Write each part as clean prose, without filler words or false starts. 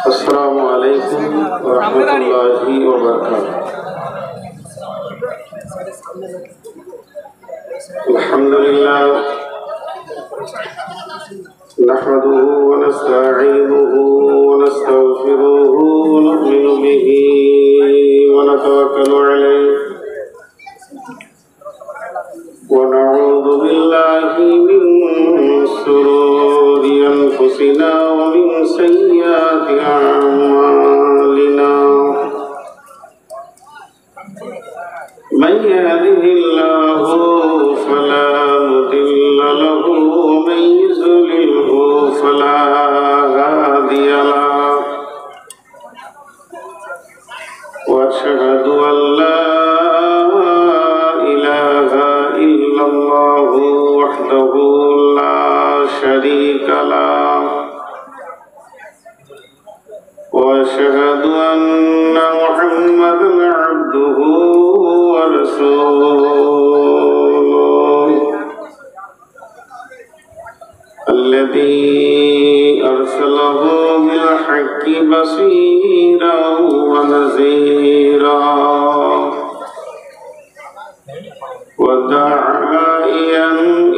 السلام عليكم ورحمة الله وبركاته. الحمد لله نحمده ونستعينه ونستغفره ونؤمن به ونتوكل عليه ونعوذ بالله من شرور أنفسنا ومن سيئات أعمالنا من يهده الله فلا مضل له ومن يضلله فلا هادي له وأشهد أن لا إله إلا الله وحده لا شريك له وأشهد أن محمدا عبده ورسوله الذي أرسله بالحق بشيرا ونذيرا وداعيا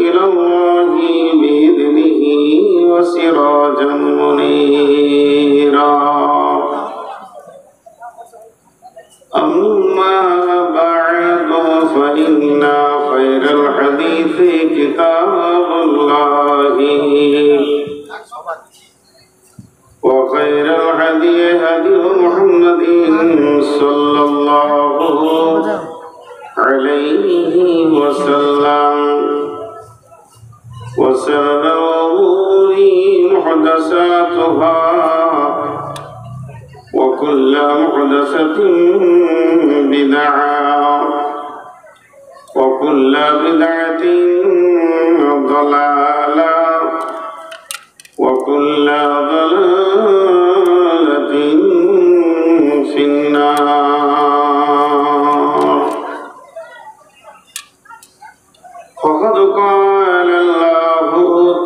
إلى الله بإذنه وسراجا منيرا أما بعد فإن خير الحديث كتاب الله وخير الهدي هدي محمد صلى الله عليه وسلم وشر الأمور محدثاتها وكل محدثة بدعة وكل بدعة ضلالة وكل ضلالة في النار. فقد قال الله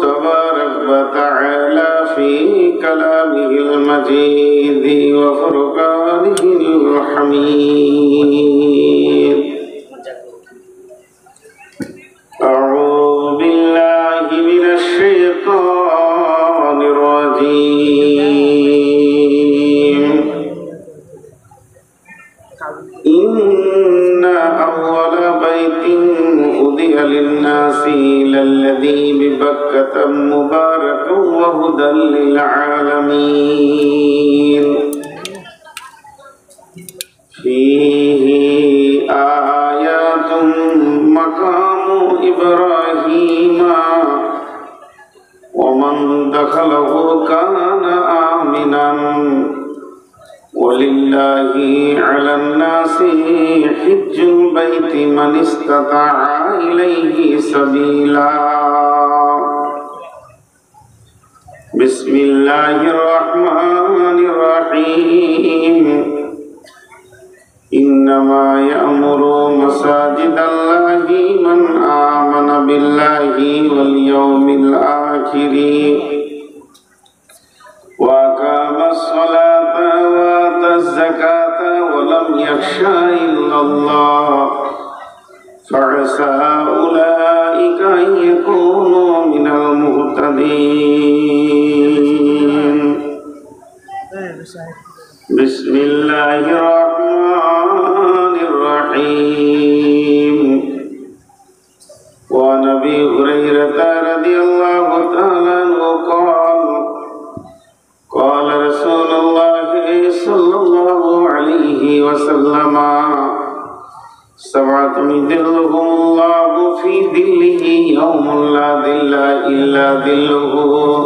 تبارك وتعالى في كلامه المجيد وفرقانه الحميد. أعوذ بالله من الشيطان الرجيم. إن أول بيت وضع للناس للذي ببكة مبارك وهدى للعالمين فيه آيات مقام إبراهيم ومن دخله كان آمنا ولله على الناس حج البيت من استطاع إليه سبيلا. بسم الله الرحمن الرحيم. إنما يأمر مساجد الله من آمن بالله واليوم الآخر وأقام الصلاة وآتى الزكاة ولم يخش إلا الله فعسى أولئك أن يكونوا من المهتدين. بسم الله الرحمن الرحيم. وعن أبي هريرة رضي الله تعالى عنه قال قال رسول الله صلى الله عليه وسلم سبعة يظلهم الله في ظله يوم لا ظل إلا ظله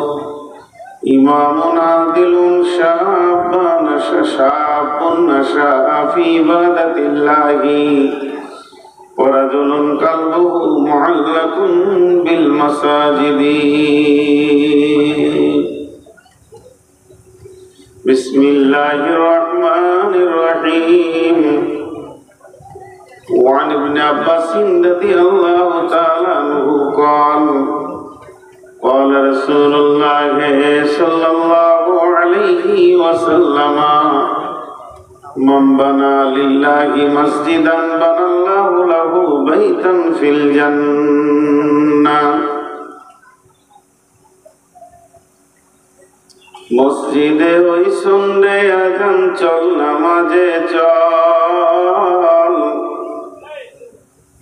إمام عادل شاب نشأ في عبادة الله ورجل قلبه معلق بالمساجد. بسم الله الرحمن الرحيم. وعن ابن عباس رضي الله تعالى عنه قال قال رسول الله صلى الله عليه وسلم من بنى لله مسجدا بنى الله له بيتا في الجنة মসজিদে ওই সন্ধ্যে আজান চল নামাজে চল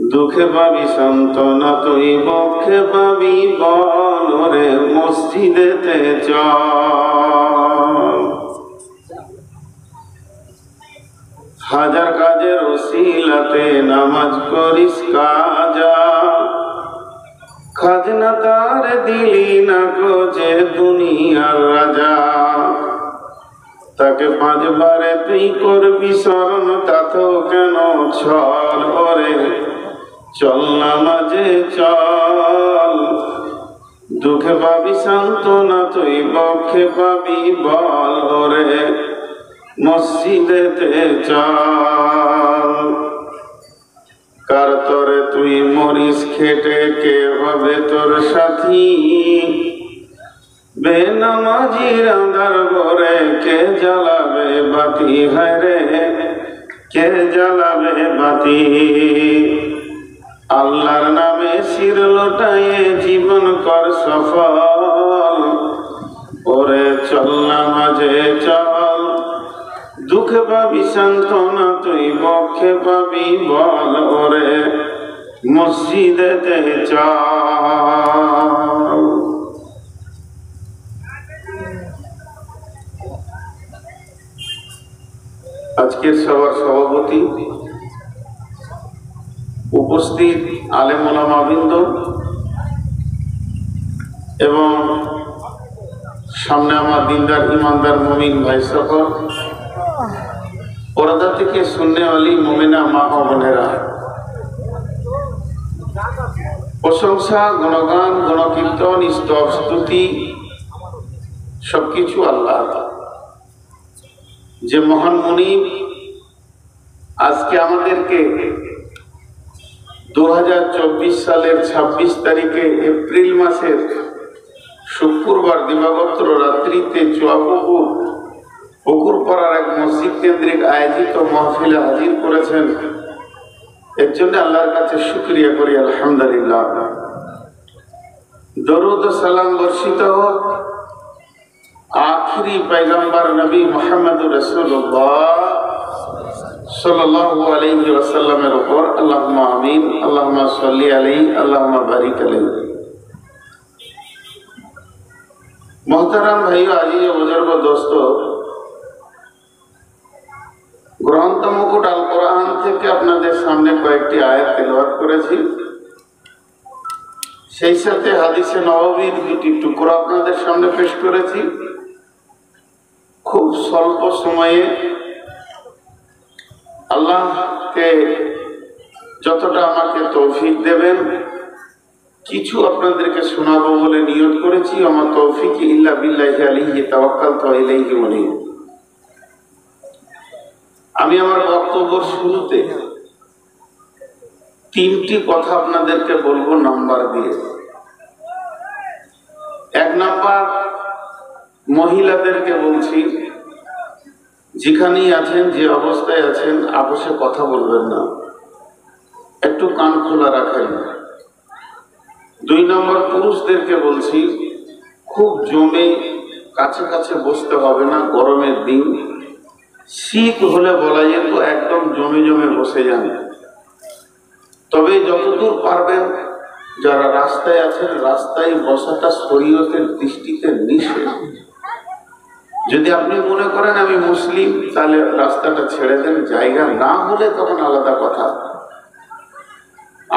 দুঃখে পাবি সান্ত্বনা তুই বক্ষে পাবি বল রে মসজিদেতে চল হাজার কাজের ওসিলাতে নামাজ করিস কাজা খাজনা তার দিলি না গো যে দুনিয়ার রাজা তাকে পাঁচবারে তুই করবি স্মরণ তাতেও কেন ছল ওরে চল নামাজে চল দুঃখে পাবি সান্ত্বনা তুই বক্ষে পাবি বল ওরে মসজিদেতে চল কার তরে তুই মরিস খেটে কে হবে তোর সাথী বেনামাজির আন্ধার ঘরে কে জ্বালাবে বাতি হায়রে কে জ্বালাবে বাতি আল্লাহর নামে শির লোটায়ে জীবন কর সফল ওরে চল নামাজে চল দুঃখে পাবি সান্ত্বনা তুই বক্ষে পাবি বল ওরে মসজিদেতে চল আজকের সভার সভাপতি উপস্থিত আলেম ওলামাবৃন্দ এবং সামনে আমার দিনদার ইমানদার মুমিন ভাই সকল পর্দা থেকে সুন্নেওয়ালি মুমিনা মা ও বোনেরা প্রশংসা গুণগান গুণকীর্তন স্তব স্তুতি সবকিছু আল্লাহ যে মহান মুনিব আজকে আমাদেরকে 2024 সালের 26 তারিখে এপ্রিল মাসের শুক্রবার দিবাগত রাত্রিতে পুকুরপাড়ার এক মসজিদ কেন্দ্রিক আয়োজিত মাহফিলে হাজির করেছেন এর জন্য আল্লাহর কাছে শুকরিয়া করি আলহামদুলিল্লাহ। দরুদ ও সালাম বর্ষিত হোক আখিরি পয়গম্বর নবী মুহাম্মদুর রাসূলুল্লাহ সাল্লাল্লাহু আলাইহি ওয়াসাল্লামের উপর আল্লাহুম্মা আমিন আল্লাহুম্মা সাল্লি আলাইহি আল্লাহুম্মা বারিক আলাইহি। মোহতারাম ভাইও আজিজ ও বুজুর্গ দোস্ত, গ্রন্থ মুকুট আল কোরআন থেকে আপনাদের সামনে কয়েকটি আয়াত তেলাওয়াত করেছি, সেই সাথে হাদিসে নববীর দুটি টুকরো আপনাদের সামনে পেশ করেছি। খুব স্বল্প সময়ে আল্লাহকে যতটা আমাকে তৌফিক দেবেন কিছু আপনাদেরকে শোনাবো বলে নিয়ত করেছি। আমার তৌফিক ইল্লা বিল্লাহি আলাইহি তাওয়াক্কালতু ওয়া ইলাইহি উনীব। আমি আমার বক্তব্যের শুরুতে তিনটি কথা আপনাদেরকে বলবো নাম্বার দিয়ে। এক নাম্বার, মহিলাদেরকে বলছি যেখানেই আছেন যে অবস্থায় আছেন আপোষে কথা বলবেন না, একটু কান খোলা রাখেন। দুই নম্বর, পুরুষদেরকে বলছি খুব জমে কাছে কাছে বসতে হবে না, গরমের দিন। শীত হলে বলা যেত একদম জমে জমে বসে যান। তবে যতদূর পারবেন যারা রাস্তায় আছেন রাস্তায় বসাটা শরীয়তের দৃষ্টিতে নিষেধ। যদি আপনি মনে করেন আমি মুসলিম তাহলে রাস্তাটা ছেড়ে দেন, জায়গা না হলে তখন আলাদা কথা।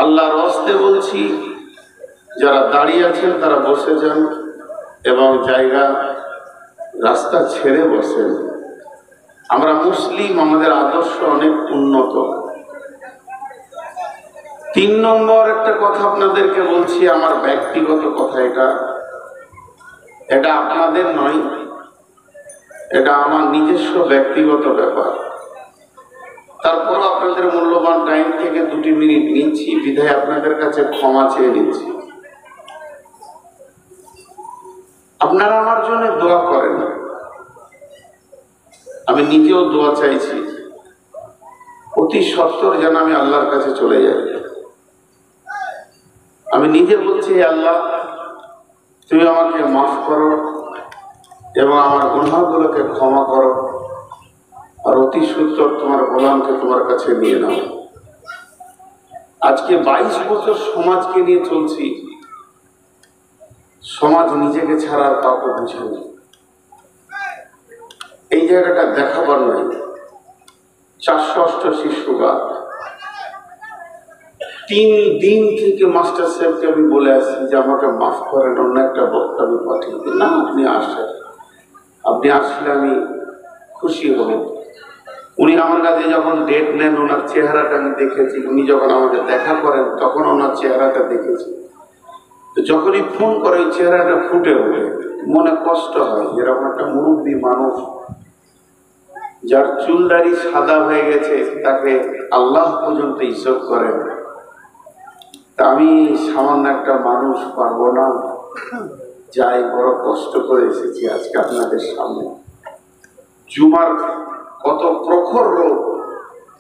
আল্লাহর ওয়াস্তে বলছি যারা দাঁড়িয়ে আছেন তারা বসে যান এবং জায়গা রাস্তা ছেড়ে বসেন। আমরা মুসলিম, আমাদের আদর্শ অনেক উন্নত। তিন নম্বর একটা কথা আপনাদেরকে বলছি, আমার ব্যক্তিগত কথা, এটা আপনাদের নয়, এটা আমার নিজস্ব ব্যক্তিগত ব্যাপার। তারপরও আপনাদের মূল্যবান টাইম থেকে 2 মিনিট নিচ্ছি, বিধায় আপনাদের কাছে ক্ষমা চেয়ে নিচ্ছি। আপনারা আমার জন্য দোয়া করেন, আমি নিজেও দোয়া চাইছি অতি সত্বর যেন আমি আল্লাহর কাছে চলে যাই। আমি নিজে বলছি, আল্লাহ তুমি আমাকে মাফ করো এবং আমার গুনাহগুলোকে ক্ষমা করো, আর অতি সত্বর তোমার গোলামকে তোমার কাছে নিয়ে নাও। আজকে 22 বছর সমাজকে নিয়ে চলছি, সমাজ নিজেকে ছাড়া আর কাউকে বুঝে না। এই জায়গাটা দেখাবার নয়। 488 সুগার 3 দিন থেকে মাস্টার সাহেবকে আমি বলে আসছি যে আমাকে মাফ করেন, অন্য একটা বক্তা আমি পাঠিয়ে দিই। না, আপনি আসেন, আপনি আসলে আমি খুশি হব। উনি আমার কাছে যখন ডেট নেন ওনার চেহারাটা আমি দেখেছি, উনি যখন আমাকে দেখা করেন তখন ওনার চেহারাটা দেখেছি। তো যখনই ফোন করে ওই চেহারাটা ফুটে ওঠে, মনে কষ্ট হয়। এরকম একটা মুরব্বী মানুষ যার চুলদাড়ি সাদা হয়ে গেছে, তাকে আল্লাহ পর্যন্ত হিসাব করেন। তা আমি সামান্য একটা মানুষ পারবো না? যাই, বড় কষ্ট করে এসেছি আজকে আপনাদের সামনে। জুমার কত প্রখর রোগ,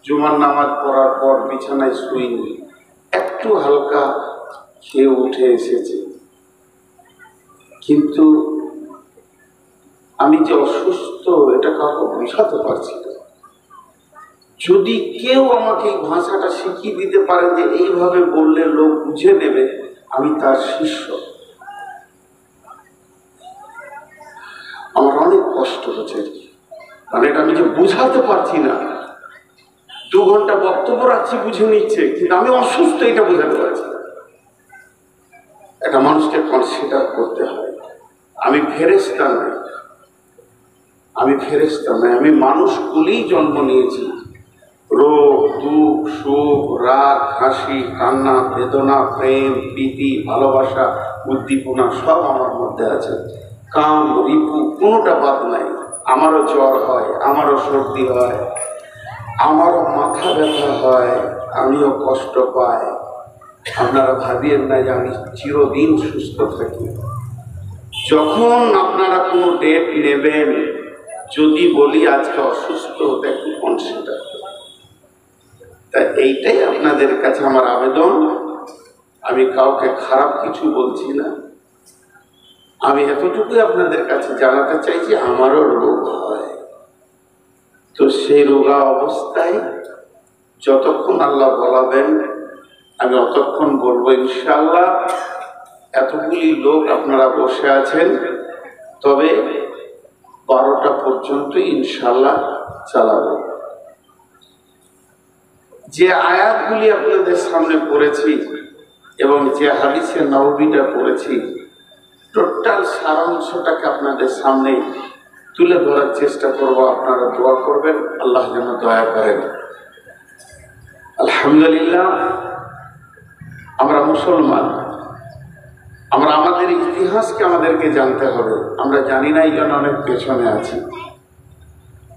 জুমার নামাজ পড়ার পর বিছানায় শুইনি, একটু হালকা খেয়ে উঠে এসেছে। কিন্তু আমি যে অসুস্থ এটা কাউকে বোঝাতে পারছি না। যদি কেউ আমাকে এই ভাষাটা শিখিয়ে দিতে পারে যে এইভাবে বললে লোক বুঝে নেবে, আমি তার শিষ্য। আমার অনেক কষ্ট হচ্ছে, কারণ এটা আমি যে বুঝাতে পারছি না। 2 ঘন্টা বক্তব্য রাখছি, বুঝে নিচ্ছে, কিন্তু আমি অসুস্থ এটা বোঝাতে পারছি না। একটা মানুষকে কনসিডার করতে হয়। আমি ফেরেশতা নই, আমি ফেরেশতা নই, আমি মানুষ কুলেই জন্ম নিয়েছি। রোগ, দুঃখ, সুখ, রাগ, হাসি, কান্না, বেদনা, প্রেম, প্রীতি, ভালোবাসা, উদ্দীপনা সব আমার মধ্যে আছে। কাম, রিপু কোনোটা বাদ নাই। আমারও জ্বর হয়, আমারও সর্দি হয়, আমারও মাথা ব্যথা হয়, আমিও কষ্ট পাই। আপনারা ভাবিয়েন না যে আমি চিরদিন সুস্থ থাকি। যখন আপনারা কোনো ডেট নেবেন, যদি বলি আজকে অসুস্থ, দেখুন কনসিডার। তা এইটাই আপনাদের কাছে আমার আবেদন। আমি কাউকে খারাপ কিছু বলছি না, আমি এতটুকুই আপনাদের কাছে জানাতে চাইছি আমারও রোগ হয়। তো সেই রোগা অবস্থায় যতক্ষণ আল্লাহ বলাবেন আমি অতক্ষণ বলবো ইনশাআল্লাহ। এতগুলি লোক আপনারা বসে আছেন, তবে 12টা পর্যন্ত ইনশাআল্লাহ চালাবো। যে আয়াতগুলি আপনাদের সামনে পড়েছি এবং যে হাদিসে নববীটা পড়েছি, টোটাল সারাংশটাকে আপনাদের সামনে তুলে ধরার চেষ্টা করব। আপনারা দোয়া করবেন, আল্লাহ যেন দয়া করেন। আলহামদুলিল্লাহ, আমরা মুসলমান, আমরা আমাদের ইতিহাসকে আমাদেরকে জানতে হবে। আমরা জানি না, এই জন্য অনেক পেছনে আছি।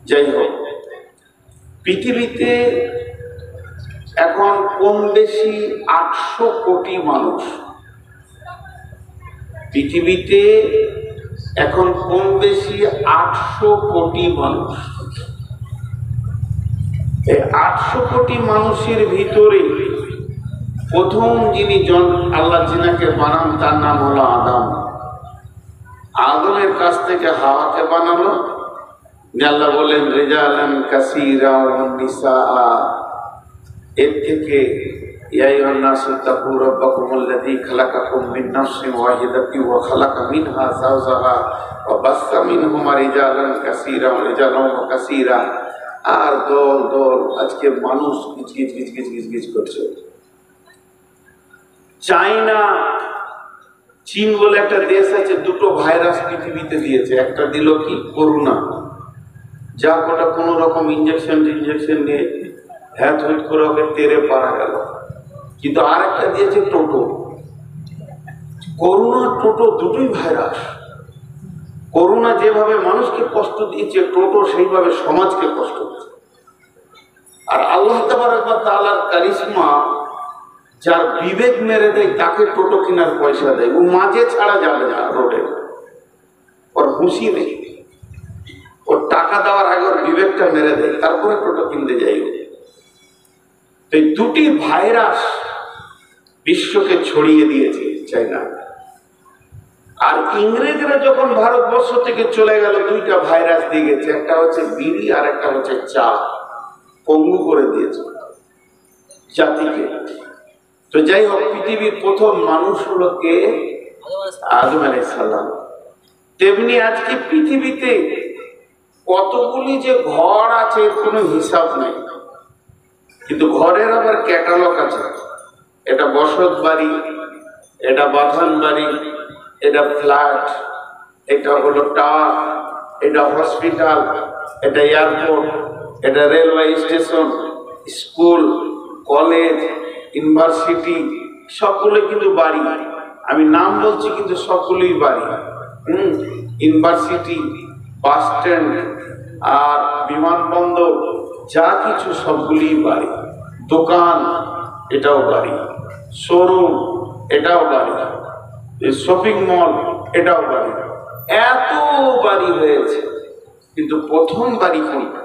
যাই হোক, পৃথিবীতে এখন কম বেশি 800 কোটি মানুষ। পৃথিবীতে এখন কম বেশি 800 কোটি মানুষ। এই 800 কোটি মানুষের ভিতরে প্রথম যিনি আল্লাহ যিনাকে বানান তার নাম হলো আদম। আদমের কাছ থেকে হাওয়াকে বানালো। আল্লাহ বলেন রিজালান কাসীরা ওয়া নিসা। এর থেকে ইয়া আইয়ুহান নাসু তাকু রাব্বাকুমুল্লাযী খালাকাকুম মিন নাফসিন ওয়াহিদাতিন ওয়া খালাকা মিনহা যাওজাহা ওয়া বাসসা মিনহুমা রিজালান কাসীরা ওয়া রিজালান কাসীরা। আর দল দল আজকে মানুষ গিজ করছে। চায়না, চীন বলে একটা দেশ আছে, 2টো ভাইরাস পৃথিবীতে দিয়েছে। একটা দিল কি করোনা, যা গোটা কোনো রকম ইঞ্জেকশন নিয়ে হ্যাঁ করে ওকে তেরে পারা গেল। কিন্তু আর একটা দিয়েছে টোটো। করোনা টোটো দুটোই ভাইরাস। করোনা যেভাবে মানুষকে কষ্ট দিয়েছে, টোটো সেইভাবে সমাজকে কষ্ট দিয়েছে। আর আল্লাহ তাআলার কারিশমা, যার বিবেক মেরে দেয় তাকে টোটো কেনার পয়সা দেয়। ও মাঝে ছাড়া যাবে না রোডে, ওর হুঁশি নেই। ওর টাকা দেওয়ার আগে ওর বিবেক বিবেকটা মেরে দেয়, তারপরে টোটো কিনতে যাই। এই দুটি ভাইরাস বিশ্বকে ছড়িয়ে দিয়েছে চাইনা। আর ইংরেজরা যখন ভারতবর্ষ থেকে চলে গেল, দুইটা ভাইরাস দিয়ে গেছে, একটা হচ্ছে বিড়ি আর একটা হচ্ছে চা। পঙ্গু করে দিয়েছে জাতিকে। তো যাই হোক, পৃথিবীর প্রথম মানুষ হলো কে? আদম আলাইহিস সালাম। তেমনি আজকে পৃথিবীতে কতগুলি যে ঘর আছে কোনো হিসাব নেই, কিন্তু ঘরের আবার ক্যাটালগ আছে। এটা বসত বাড়ি, এটা বাথান বাড়ি, এটা ফ্ল্যাট, এটা হলো টাওয়ার, এটা হসপিটাল, এটা এয়ারপোর্ট, এটা railway station, school, college, university, সবগুলো কিন্তু বাড়ি। আমি নাম বলছি কিন্তু সবগুলোই বাড়ি। ইউনিভার্সিটি, বাস স্ট্যান্ড আর বিমানবন্দর, যা কিছু সবগুলি বাড়ি। দোকান, এটাও বাড়ি। শোরুম, এটাও বাড়ি। শপিং মল, এটাও বাড়ি। এত বাড়ি হয়েছে, কিন্তু প্রথম বাড়ি কোনটা?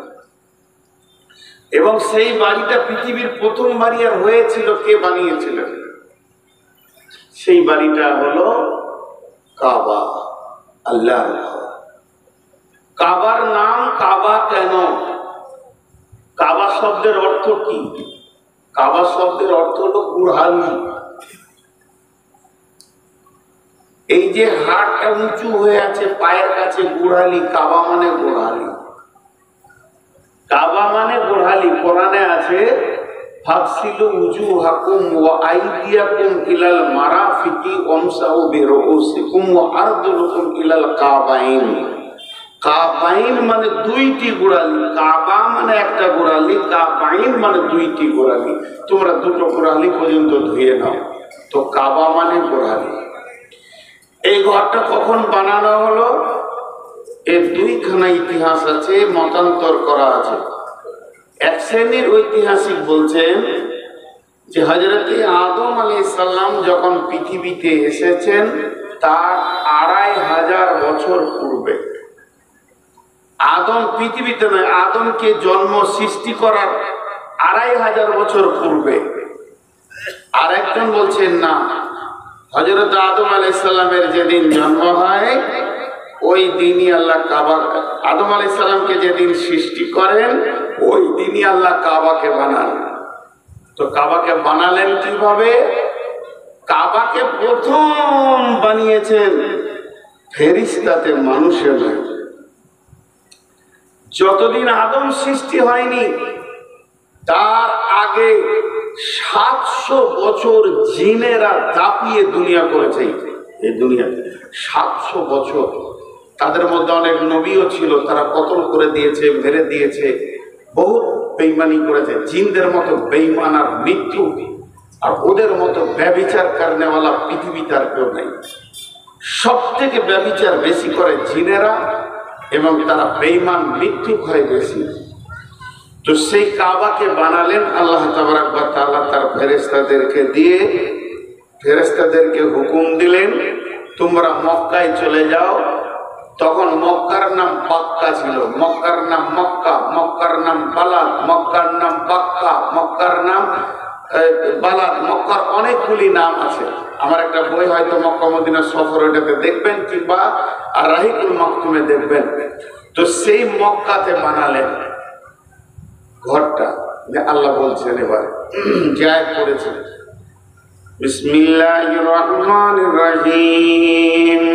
এবং সেই বাড়িটা পৃথিবীর প্রথম বাড়ি আর হয়েছিল, কে বানিয়েছিল? সেই বাড়িটা হলো কাবা, আল্লাহ। কাবার নাম কাবা কেন? কাবা শব্দের অর্থ কি? কাবা শব্দের অর্থ হলো গুড়হালি। এই যে হাড়টা উঁচু হয়ে আছে পায়ের কাছে, গুড়হালি। কাবা মানে গুড়হালি। কাবা মানে গুড়হালি। কোরআনে আছে, ফাগসিলু উজুহাকুম ওয়া আইদিয়াকুম ইলাল মারাফিকি ওয়ামসাহু বিরুউসিকুম ওয়া আরজুলুকুম ইলাল কাবাইন। কাবাইন মানে দুইটি গোড়ালি। কাবা মানে একটা গোড়ালি, কাবাইন মানে দুইটি গোড়ালি। তোমরা দুটো গোড়ালি পর্যন্ত ধুয়ে নাও। তো কাবা মানে গোড়ালি। এই ঘরটা কখন বানানো হলো? এর দুইখানা ইতিহাস আছে, মতান্তর করা আছে। এক শ্রেণীর ঐতিহাসিক বলছেন যে হযরত আদম আলাইহিস সালাম যখন পৃথিবীতে এসেছেন তার 2500 বছর পূর্বে। আদম পৃথিবীতে নয়, আদমকে জন্ম সৃষ্টি করার 2500 বছর পূর্বে। আর একজন বলছেন না, হযরত আদম আলাইহিস সালামের যেদিন জন্ম হয় ওই দিনই আল্লাহ কাবা, আদম আলাইহিস সালামকে যেদিন সৃষ্টি করেন ওই দিনই আল্লাহ কাবাকে বানান। তো কাবাকে বানালেন কিভাবে? কাবাকে প্রথম বানিয়েছেন ফেরেশতাতে, মানুষে নয়। যতদিন আদম সৃষ্টি হয়নি তার আগে 700 বছর জিনেরা দাপিয়ে দুনিয়া করেছে। এই দুনিয়া 700 বছর। তাদের মধ্যে অনেক নবীও ছিল, তারা কতল করে দিয়েছে, মেরে দিয়েছে, বহুত বেঈমানি করেছে। জিনদের মতো বেঈমান আর মৃত্যু আর ওদের মতো ব্যভিচার করনেওয়ালা পৃথিবীতে আর কেউ নাই। সব থেকে ব্যভিচার বেশি করে জিনেরা এবং তারা বেঈমান, মৃত্যু হয় বেশি। তো সেই কাবাকে বানালেন আল্লাহ তাবারক ওয়া তাআলা তার ফেরেশতাদেরকে দিয়ে। ফেরেশতাদেরকে হুকুম দিলেন, তোমরা মক্কায় চলে যাও। তখন মক্কার নাম বাক্কা ছিল, মক্কার নাম মক্কা, মক্কার নাম বালাদ, মক্কার নাম বাক্কা, মক্কার নাম বালাদ। মক্কার অনেকগুলি নাম আছে। আমার একটা বই হয়তো মক্কা মদিনা সফর, ওটাতে দেখবেন, কিংবা আর রাহিকুল মাকতুমে দেখবেন। তো সেই মক্কাতে বানালেন ঘরটা। আল্লাহ বলছেন এবারে যে আয়াত পড়েছেন, বিসমিল্লাহির রহমানির রহিম,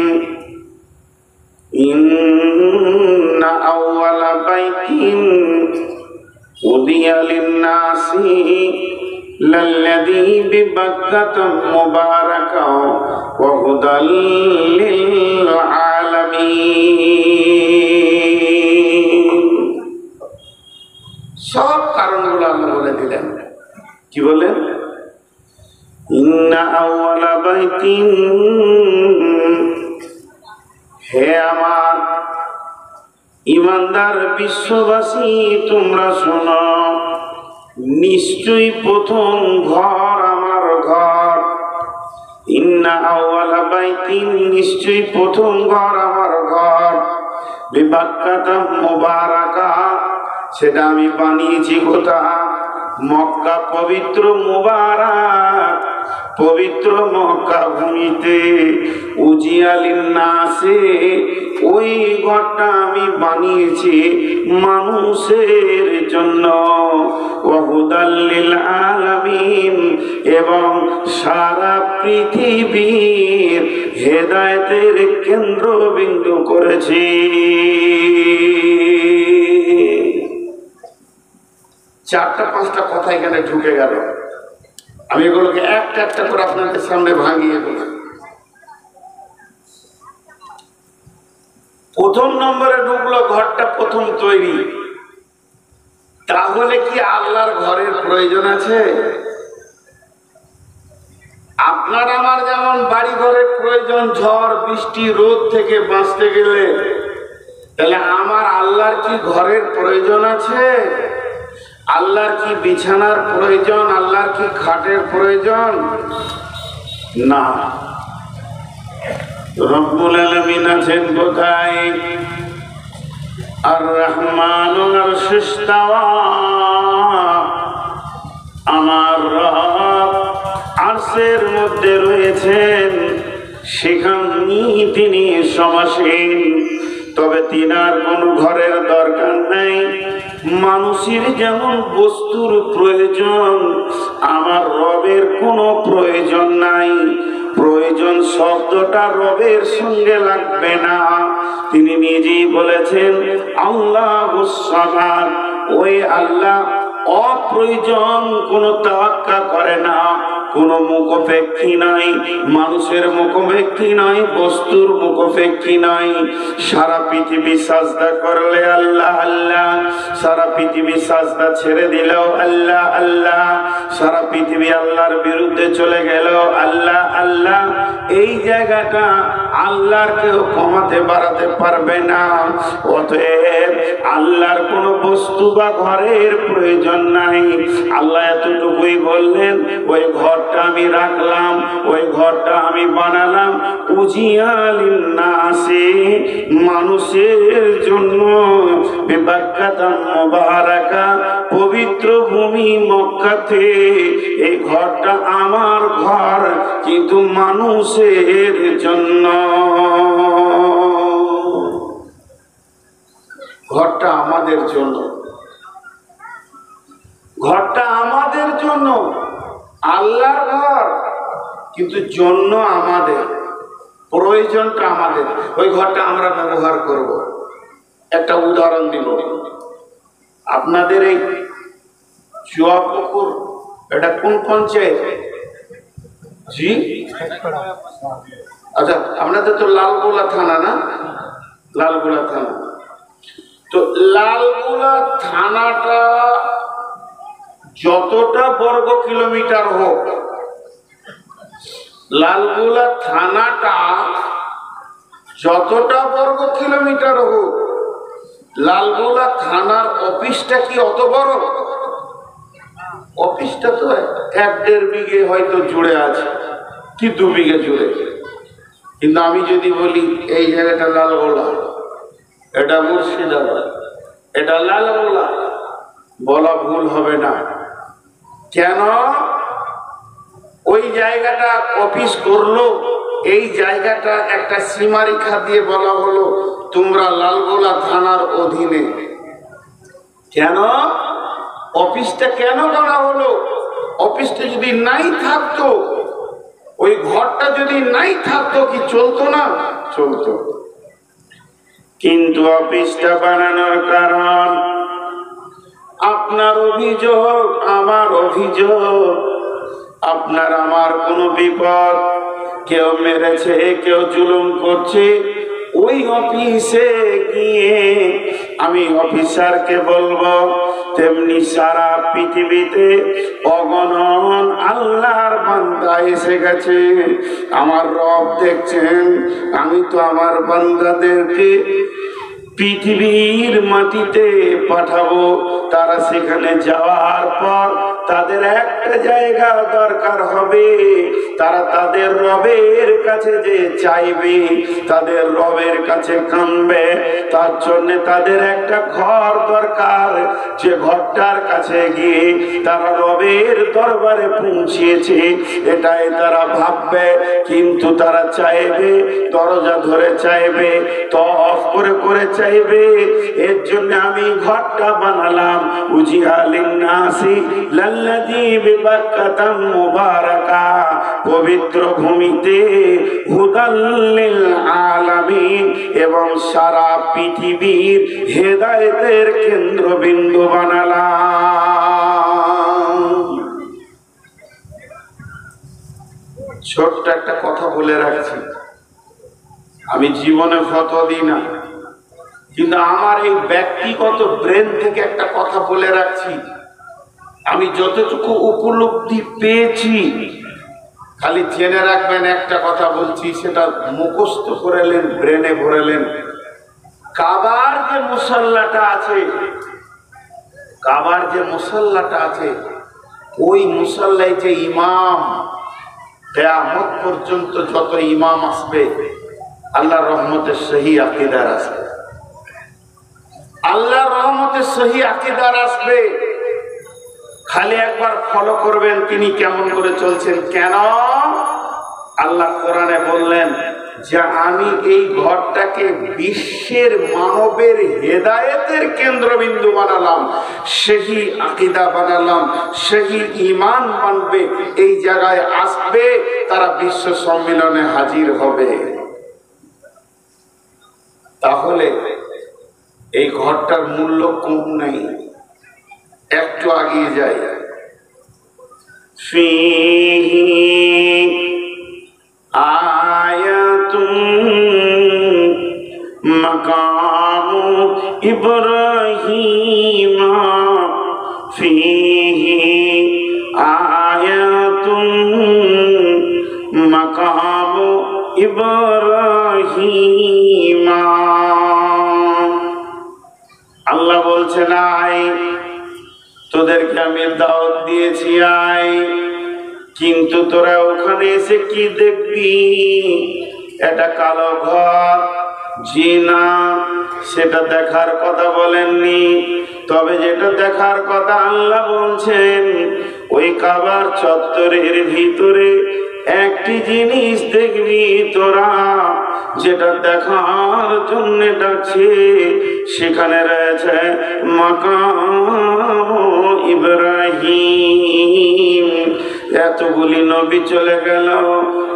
ইন্না আউওয়ালা বাইতিন উদিয়া লিন-নাসি লাল্লাযী বিবাক্কাতা মুবারাকাও ওয়া হুদাল লিল আলামিন। সব কারণগুলো আল্লাহ বলে দিলেন। কি বলেন? ইন্না আউওয়ালা বাইতিন, হে আমার ইমানদার বিশ্ববাসী তোমরা শোনো, নিশ্চয়ই প্রথম ঘর আমার ঘর। ইন্না আউওয়ালা বাইতিন, নিশ্চয়ই প্রথম ঘর আমার ঘর। বিবাক্কাতা মুবারাকা, সেটা আমি বানিয়েছি কোথা? মক্কা পবিত্র মুবারক, পবিত্র মক্কা ভূমিতে উজিয়ালিন নাসে ওই ঘরটা আমি বানিয়েছি মানুষের জন্য, ওয়াহুদাল লিল আলামিন, এবং সারা পৃথিবীর হেদায়েতের কেন্দ্রবিন্দু করেছি। চারটা পাঁচটা কথা এখানে ঢুকে গেল, আমি এগুলোকে একটা একটা করে আপনাদের সামনে ভাঙিয়ে বলি। প্রথম নম্বরে ঢুকলো ঘরটা প্রথম তৈরি। তাহলে কি আল্লাহর ঘরের প্রয়োজন আছে? আপনার আমার যেমন বাড়ি ঘরের প্রয়োজন, ঝড় বৃষ্টি রোদ থেকে বাঁচতে গেলে, তাহলে আমার আল্লাহর কি ঘরের প্রয়োজন আছে? আল্লাহর কি বিছানার প্রয়োজন? আল্লাহর কি খাটের প্রয়োজন? না। রব্বুল আলামিন আছেন কোথায়? আর রহমানুল আরশিস ইস্তাওয়া, আমার রব আরশের মধ্যে রয়েছেন, সেখানেই তিনি সমাসীন। তবে তিনার কোনো ঘরের দরকার নেই। মানুষের যেমন বস্তুর প্রয়োজন, আমার রবের কোনো প্রয়োজন নাই। প্রয়োজন শব্দটা রবের সঙ্গে লাগবে না। তিনি নিজেই বলেছেন আল্লাহুস সামাদ, ওই আল্লাহ অপ্রয়োজন কোনো তাওয়াক্কা করে না, কোনো মুখাপেক্ষী নাই, মানুষের মুখাপেক্ষী নাই, বস্তুর মুখাপেক্ষী নাই। সারা পৃথিবী সাজদা করলে আল্লাহ আল্লাহ, সারা পৃথিবী সাজদা ছেড়ে দিলেও আল্লাহ আল্লাহ, সারা পৃথিবী আল্লাহর বিরুদ্ধে চলে গেল আল্লাহ আল্লাহ। এই জায়গাটা আল্লাহর কেউ কমাতে বাড়াতে পারবে না। অতএব আল্লাহর কোনো বস্তু বা ঘরের প্রয়োজন নাই। আল্লাহ এতটুকুই বললেন, ওই ঘরটা আমি রাখলাম, ওই ঘরটা আমি বানালাম উজিয়ালিন নাসি, মানুষের জন্য, বিবাক্কাতাম মুবারাকা, পবিত্র ভূমি মক্কাতে। এই ঘরটা আমার ঘর, কিন্তু মানুষের জন্য। ঘরটা আমাদের জন্য, ঘরটা আমাদের জন্য, আল্লাহর ঘর, কিন্তু জন্য আমাদের, প্রয়োজনটা আমাদের। ওই ঘরটা আমরা ব্যবহার করব। একটা উদাহরণ দিব। আপনাদের এই চুয়াপুকুর, এটা কোন পঞ্চায়েত? জি, আচ্ছা, আপনাদের তো লালগোলা থানা না? লালগোলা থানা। তো লালগোলা থানাটা যতটা বর্গ কিলোমিটার হোক, লালগোলা থানাটা যতটা বর্গ কিলোমিটার হোক, লালগোলা থানার অফিসটা কি অত বড়? অফিসটা তো 1-1.5 বিঘে হয়তো জুড়ে আছে, কি 2 বিঘে জুড়ে। কিন্তু আমি যদি বলি এই জায়গাটা লালগোলা, এটা মুর্শিদাবাদ, এটা লালগোলা, বলা ভুল হবে না। কেন? ওই জায়গাটা অফিস করলো, এই জায়গাটা একটা সীমারেখা দিয়ে বলা হলো তোমরা লালগোলা থানার অধীনে। কেন অফিসটা কেন করা হলো? অফিসটা যদি নাই থাকতো, ওই ঘরটা যদি নাই থাকতো, কি চলতো না? চলতো। কিন্তু অফিসটা বানানোর কারণ, আপনার অভিযোগ, আমার অভিযোগ, আপনার আমার কোনো বিপদ, কেউ মেরেছে, কেউ জুলুম করছে, ওই অফিসে গিয়ে আমি অফিসারকে বলবো, তেমনি সারা পৃথিবীতে অগণন আল্লাহর বান্দা এসে গেছে। আমার রব দেখছেন, আমি তো আমার বান্দাদেরকে পৃথিবীর মাটিতে পাঠাবো। তারা সেখানে যাওয়ার পর তাদের একটা জায়গা দরকার হবে, তারা তাদের রবের কাছে যে চাইবে, তাদের রবের কাছে কাঁদবে, তার জন্য তাদের একটা ঘর দরকার, যে ঘরটার কাছে গিয়ে তারা রবের দরবারে পৌঁছেছে এটাই তারা ভাববে। কিন্তু তারা চাইবে, দরজা ধরে চাইবে, তওয়াফ করে করে চাইবে। এর জন্য আমি ঘরটা বানালাম, উজিআ লিন-নাসি লাল্লাযী বিবাক্কাতা মুবারাকা, পবিত্র ভূমিতে হুদাল লিল আলামিন, এবং সারা পৃথিবীর হেদায়েতের কেন্দ্রবিন্দু বানালাম। ছোট্ট একটা কথা বলে রাখছি, আমি জীবনে ফতোয়া দিই না, কিন্তু আমার এই ব্যক্তিগত ব্রেন থেকে একটা কথা বলে রাখছি। আমি যতটুকু উপলব্ধি পেয়েছি, খালি জেনে রাখবেন, একটা কথা বলছি, সেটা মুখস্থ করেলেন, ব্রেনে ভরেলেন। কাবার যে মুসাল্লাটা আছে, কাবার যে মুসাল্লাটা আছে, ওই মুসাল্লায় যে ইমাম, কিয়ামত পর্যন্ত যত ইমাম আসবে, আল্লাহর রহমতে সহি আকীদার আসবে, আল্লাহর রহমতে সহি আকীদার আসবে। খালি একবার ফলো করবেন তিনি কেমন করে চলছেন। কেন? আল্লাহ কোরআনে বললেন যে আমি এই ঘরটাকে বিশ্বের মানবের হেদায়েতের কেন্দ্রবিন্দু বানালাম, সেই আকীদা বানালাম, সেই ঈমান মানবে, এই জায়গায় আসবে, তারা বিশ্ব সম্মেলনে হাজির হবে। তাহলে এই ঘরটার মূল্য কম নেই। একটু আগিয়ে যাই, ফীহি আয়াতুম মাকামু ইব্রাহিম, ফীহি আয়াতুম মাকামু ইব্রাহিম। আল্লাহ বলছেন, আয়, তোদেরকে আমি দাওয়াত দিয়েছি, আয়, কিন্তু তোরা ওখানে এসে কি দেখবি? এটা কালো ঘর, জি না, সেটা দেখার কথা বলেননি। তবে যেটা দেখার কথা আল্লাহ বলছেন, ওই কাবার চত্বরের ভিতরে একটি জিনিস দেখবি তোরা, যেটা দেখার জন্য ডাকছে। সেখানে রয়েছে মাকাম ইব্রাহিম। এতগুলি নবী চলে গেল,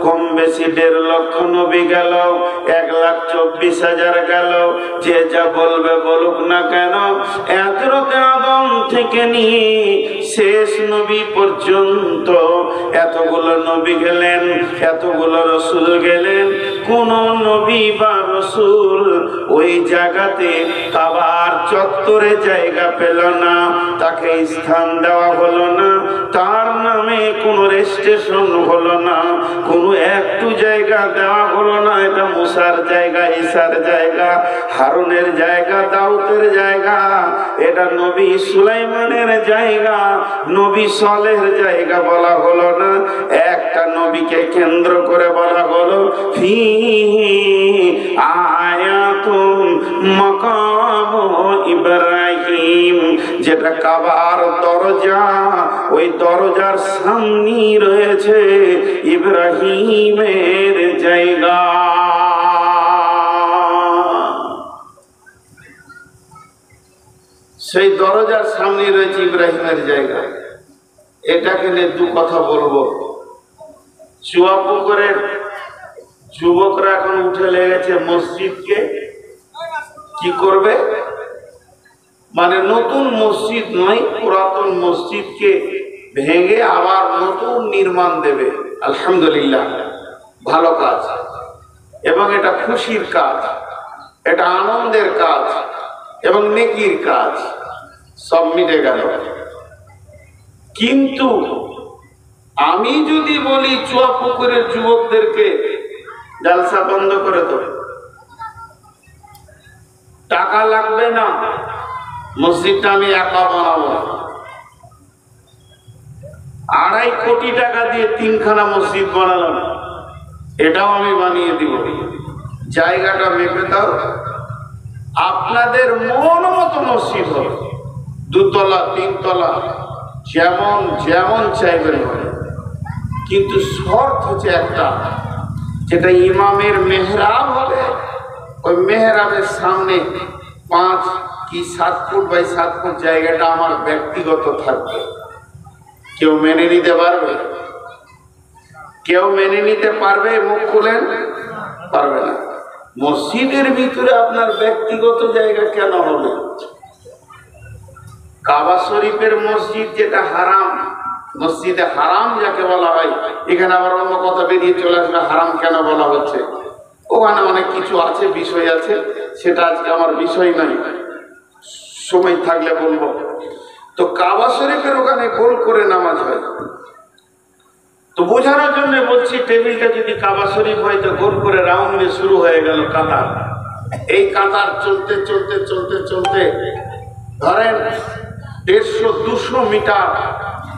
কম বেশি 1.5 লক্ষ নবী গেল, 1,24,000 গেল, যে যা বলবে বলুক না কেন, হযরত আদম থেকে নিয়ে শেষ নবী পর্যন্ত এতগুলো নবী গেলেন, এতগুলো রসুল গেলেন, কোন নবী বা রসুল ওই জায়গাতে কাবার চত্বরে জায়গা পেল না, তাকে স্থান দেওয়া হলো না, তার নামে কোনো রেজিস্ট্রেশন হলো না, কোনো একটু জায়গা দেওয়া হলো না। এটা মুসার জায়গা, ঈসার জায়গা, হারুনের জায়গা, দাউদের জায়গা, এটা নবী সুলাইমানের জায়গা, নবী সালেহের জায়গা বলা হলো না। একটা নবীকে কেন্দ্র করে বলা হলো ফীহি আয়াতুম মাকাম ইব্রাহিম, যেটা কাবার দরজা, ওই দরজার সামনে রয়েছে ইব্রাহিমের জায়গা। সেই দরজার সামনে রয়েছে ইব্রাহিমের জায়গা। এটাকে নিয়ে দু কথা বলবো। চুয়াপুকুরের যুবকরা এখন উঠে লেগেছে মসজিদকে কি করবে, মানে নতুন মসজিদ নয়, পুরাতন মসজিদকে ভেঙে আবার নতুন নির্মাণ দেবে। আলহামদুলিল্লাহ, ভালো কাজ, এবং এটা খুশির কাজ, এটা আনন্দের কাজ এবং নেকির কাজ, সব মিটে গেল। কিন্তু আমি যদি বলি চুয়াপুকুরের যুবকদেরকে জালসা বন্ধ করে দেবে, টাকা লাগবে না, মসজিদটা আমি একা বানাবো, 2.5 কোটি টাকা দিয়ে 3খানা মসজিদ বানালাম, এটাও আমি বানিয়ে দিব, জায়গাটা মেপে দাও, আপনাদের মন মতো মসজিদ হবে, 2 তলা 3 তলা, যেমন যেমন চাইবেন হবে। কিন্তু শর্ত হচ্ছে একটা, যেটা ইমামের মেহরাব হবে, ওই মেহরাবের সামনে 5 কি 7 ফুট বাই 7 ফুট জায়গাটা আমার ব্যক্তিগত থাকবে। কেউ মেনে নিতে পারবে? কেউ মেনে নিতে পারবে? মুখ খুলেন, পারবে না। মসজিদের ভিতরে আপনার ব্যক্তিগত জায়গা কেন হবে? কাবা শরীফের মসজিদ যেটা হারাম, মসজিদে হারাম যাকে বলা হয়, এখানে আবার অন্য কথা বেরিয়ে চলে আসবে হারাম কেন বলা হচ্ছে। ওখানে অনেক কিছু আছে, বিষয় আছে, সেটা আজকে আমার বিষয় নাই, সময় থাকলে বলবো। তো কাবা শরীফের ওখানে গোল করে নামাজ হয়, তো বোঝানোর জন্য বলছি, টেবিলটা যদি কাবা শরীফ হয় তো গোল করে রাউন্ডে শুরু হয়ে গেল কাতার। এই কাতার চলতে চলতে চলতে চলতে ধরেন 150-200 মিটার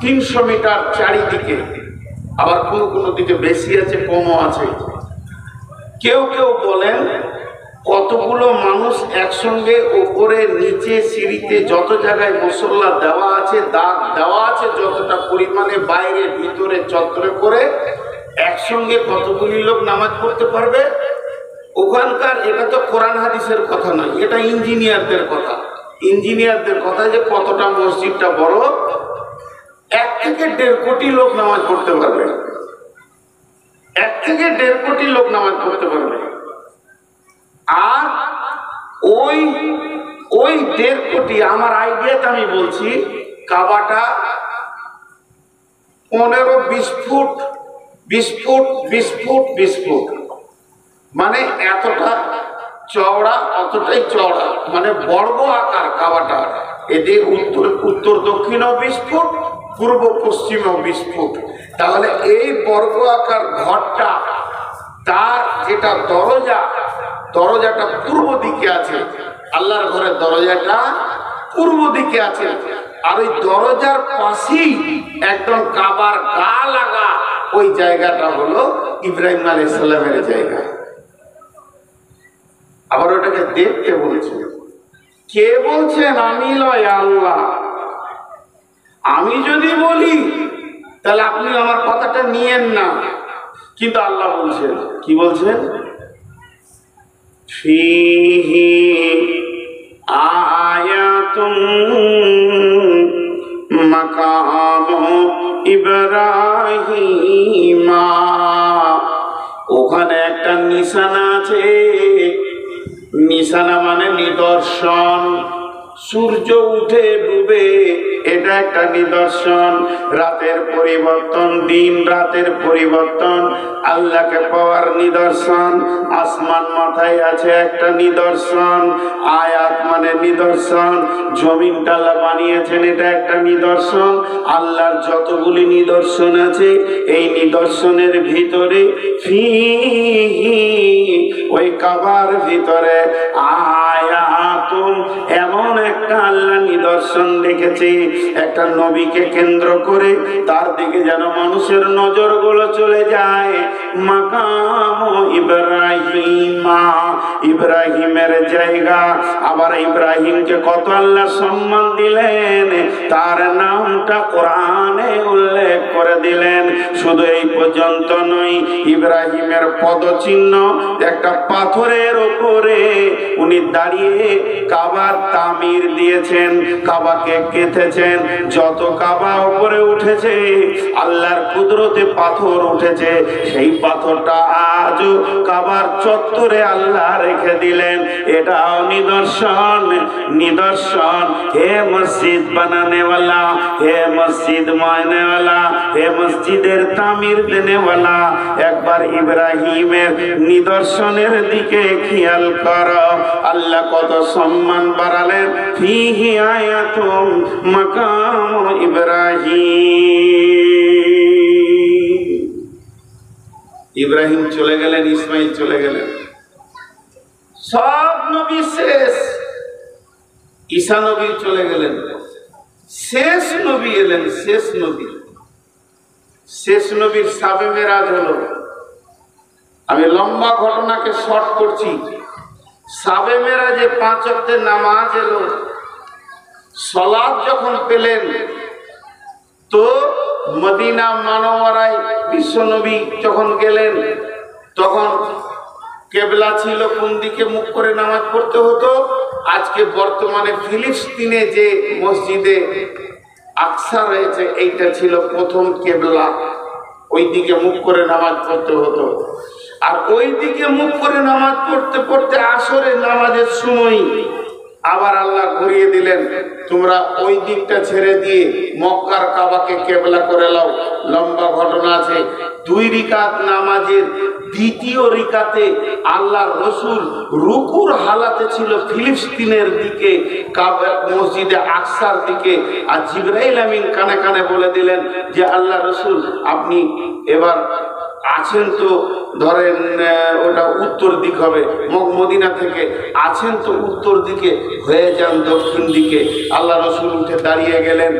300 মিটার চারিদিকে, আবার কোনো কোনো দিকে বেশি আছে, কমও আছে। কেউ কেউ বলেন কতগুলো মানুষ একসঙ্গে উপরে নিচে সিঁড়িতে যত জায়গায় মুসল্লা দেওয়া আছে, দাগ দেওয়া আছে, যতটা পরিমাণে বাইরে ভিতরে চত্বরে করে একসঙ্গে কতগুলি লোক নামাজ পড়তে পারবে ওখানকার। এটা তো কোরআন হাদিসের কথা নয়, এটা ইঞ্জিনিয়ারদের কথা। ইঞ্জিনিয়ারদের কথা যে কতটা মসজিদটা বড়, 1 থেকে 1.5 কোটি লোক নামাজ পড়তে পারবে, 1 থেকে 1.5 কোটি লোক নামাজ পড়তে পারবে। আর ওই 1.5 কোটি, আমার আইডিয়াতে আমি বলছি, কাবাটা 15-20 ফুট 20 ফুট 20 ফুট 20 ফুট, মানে এতটা চওড়া, অতটাই চওড়া, মানে বর্গ আকার কাবাটা। এদের উত্তর দক্ষিণেও 20 ফুট, পূর্ব পশ্চিমেও 20 ফুট। তাহলে এই বর্গ আকার ঘরটা, তার যেটা দরজাটা পূর্ব দিকে আছে, আল্লাহর ঘরের দরজাটা পূর্ব দিকে আছে। আর ওই দরজার পাশেই একদম কাবার গা লাগা ওই জায়গাটা হলো ইব্রাহিম আলাইহিস সালামের জায়গা। আবার ওটাকে দেখতে বলছে, কে বলছেন? আমি লয়, আল্লাহ। আমি যদি বলি তাহলে আপনি আমার কথাটা নিয়েন না, কিন্তু আল্লাহ বলছেন। কি বলছেন? ফিহি আয়াতুম মাকামু ইব্রাহিমা, ওখানে একটা নিশানা আছে। নিশানা মানে নিদর্শন। সূর্য উঠে ডুবে, এটা একটা নিদর্শন। রাতের পরিবর্তন, দিন রাতের পরিবর্তন, আল্লাহকে পাওয়ার নিদর্শন। আসমান মাথায় আছে, একটা নিদর্শন। আয়াত মানে নিদর্শন। জমিনটা আল্লাহ বানিয়েছেন, এটা একটা নিদর্শন। আল্লাহর যতগুলি নিদর্শন আছে, এই নিদর্শনের ভিতরে ফিহি, ওই কাবার ভিতরে আয়াতুম, এমন একটা আল্লাহ নিদর্শন রেখেছে, একটা নবীকে কেন্দ্র করে তার দিকে যেন মানুষের নজরগুলো চলে যায়। মাকাম ইব্রাহিমা, ইব্রাহিমের জায়গা। আবার ইব্রাহিমকে কত আল্লাহ সম্মান দিলেন, তার নামটা কোরআনে উল্লেখ করে দিলেন। শুধু এই পর্যন্ত নয়, ইব্রাহিমের পদচিহ্ন একটা পাথরের উপরে উনি দাঁড়িয়ে কাবার তামির দিয়েছেন, কাবাকে কেটেছেন। যত কাবা উপরে উঠেছে, আল্লাহর কুদরতে পাথর উঠেছে, সেই পাথরটা আজও কাবার চত্বরে আল্লাহ রেখে দিলেন। এটাও নিদর্শন, নিদর্শন। হে মসজিদ বানানেওয়ালা, হে মসজিদ মানেওয়ালা, হে মসজিদের তামির দেনেওয়ালা, একবার ইব্রাহিমের নিদর্শনের দিকে খেয়াল করো। আল্লাহ কত সম্মান বাড়ালেন। ফিহি আয়াতুম মাকাম ইব্রাহিম। ইব্রাহিম চলে গেলেন, ইসমাইল চলে গেলেন, সব নবী শেষ। ঈসা নবী চলে গেলেন, শেষ নবী এলেন, শেষ নবী শেষ নবীর সাবে মেরাজ হলো। আমি লম্বা ঘটনাকে শর্ট করছি। সাবে মেরাজে 5 ওয়াক্তের নামাজ এলো। সালাত যখন পেলেন তো মদিনা মানওয়ারায় বিশ্বনবী যখন গেলেন তখন কেবলা ছিল কোন দিকে মুখ করে নামাজ পড়তে হতো। আজকে বর্তমানে ফিলিস্তিনে যে মসজিদে আকসা রয়েছে এইটা ছিল প্রথম কেবলা, ওই দিকে মুখ করে নামাজ পড়তে হতো। আর ওই দিকে মুখ করে নামাজ পড়তে পড়তে আসরের নামাজের সময় আবার আল্লাহ ঘুরিয়ে দিলেন, তোমরা ওই দিকটা ছেড়ে দিয়ে মক্কার কাবাকে কেবলা করে লাও। লম্বা ঘটনা আছে। 2 রিকাত নামাজের দ্বিতীয় রিকাতে আল্লাহ রসুল রুকুর হালাতে ছিল ফিলিস্তিনের দিকে, মসজিদে আকসার দিকে। আর জিবরাইল আমিন কানে কানে বলে দিলেন যে আল্লাহ রসুল আপনি এবার আছেন তো ধরেন ওটা উত্তর দিক হবে, মদিনা থেকে আছেন তো উত্তর দিকে, হয়ে যান দক্ষিণ দিকে। আল্লাহ রসুল উঠে দাঁড়িয়ে গেলেন,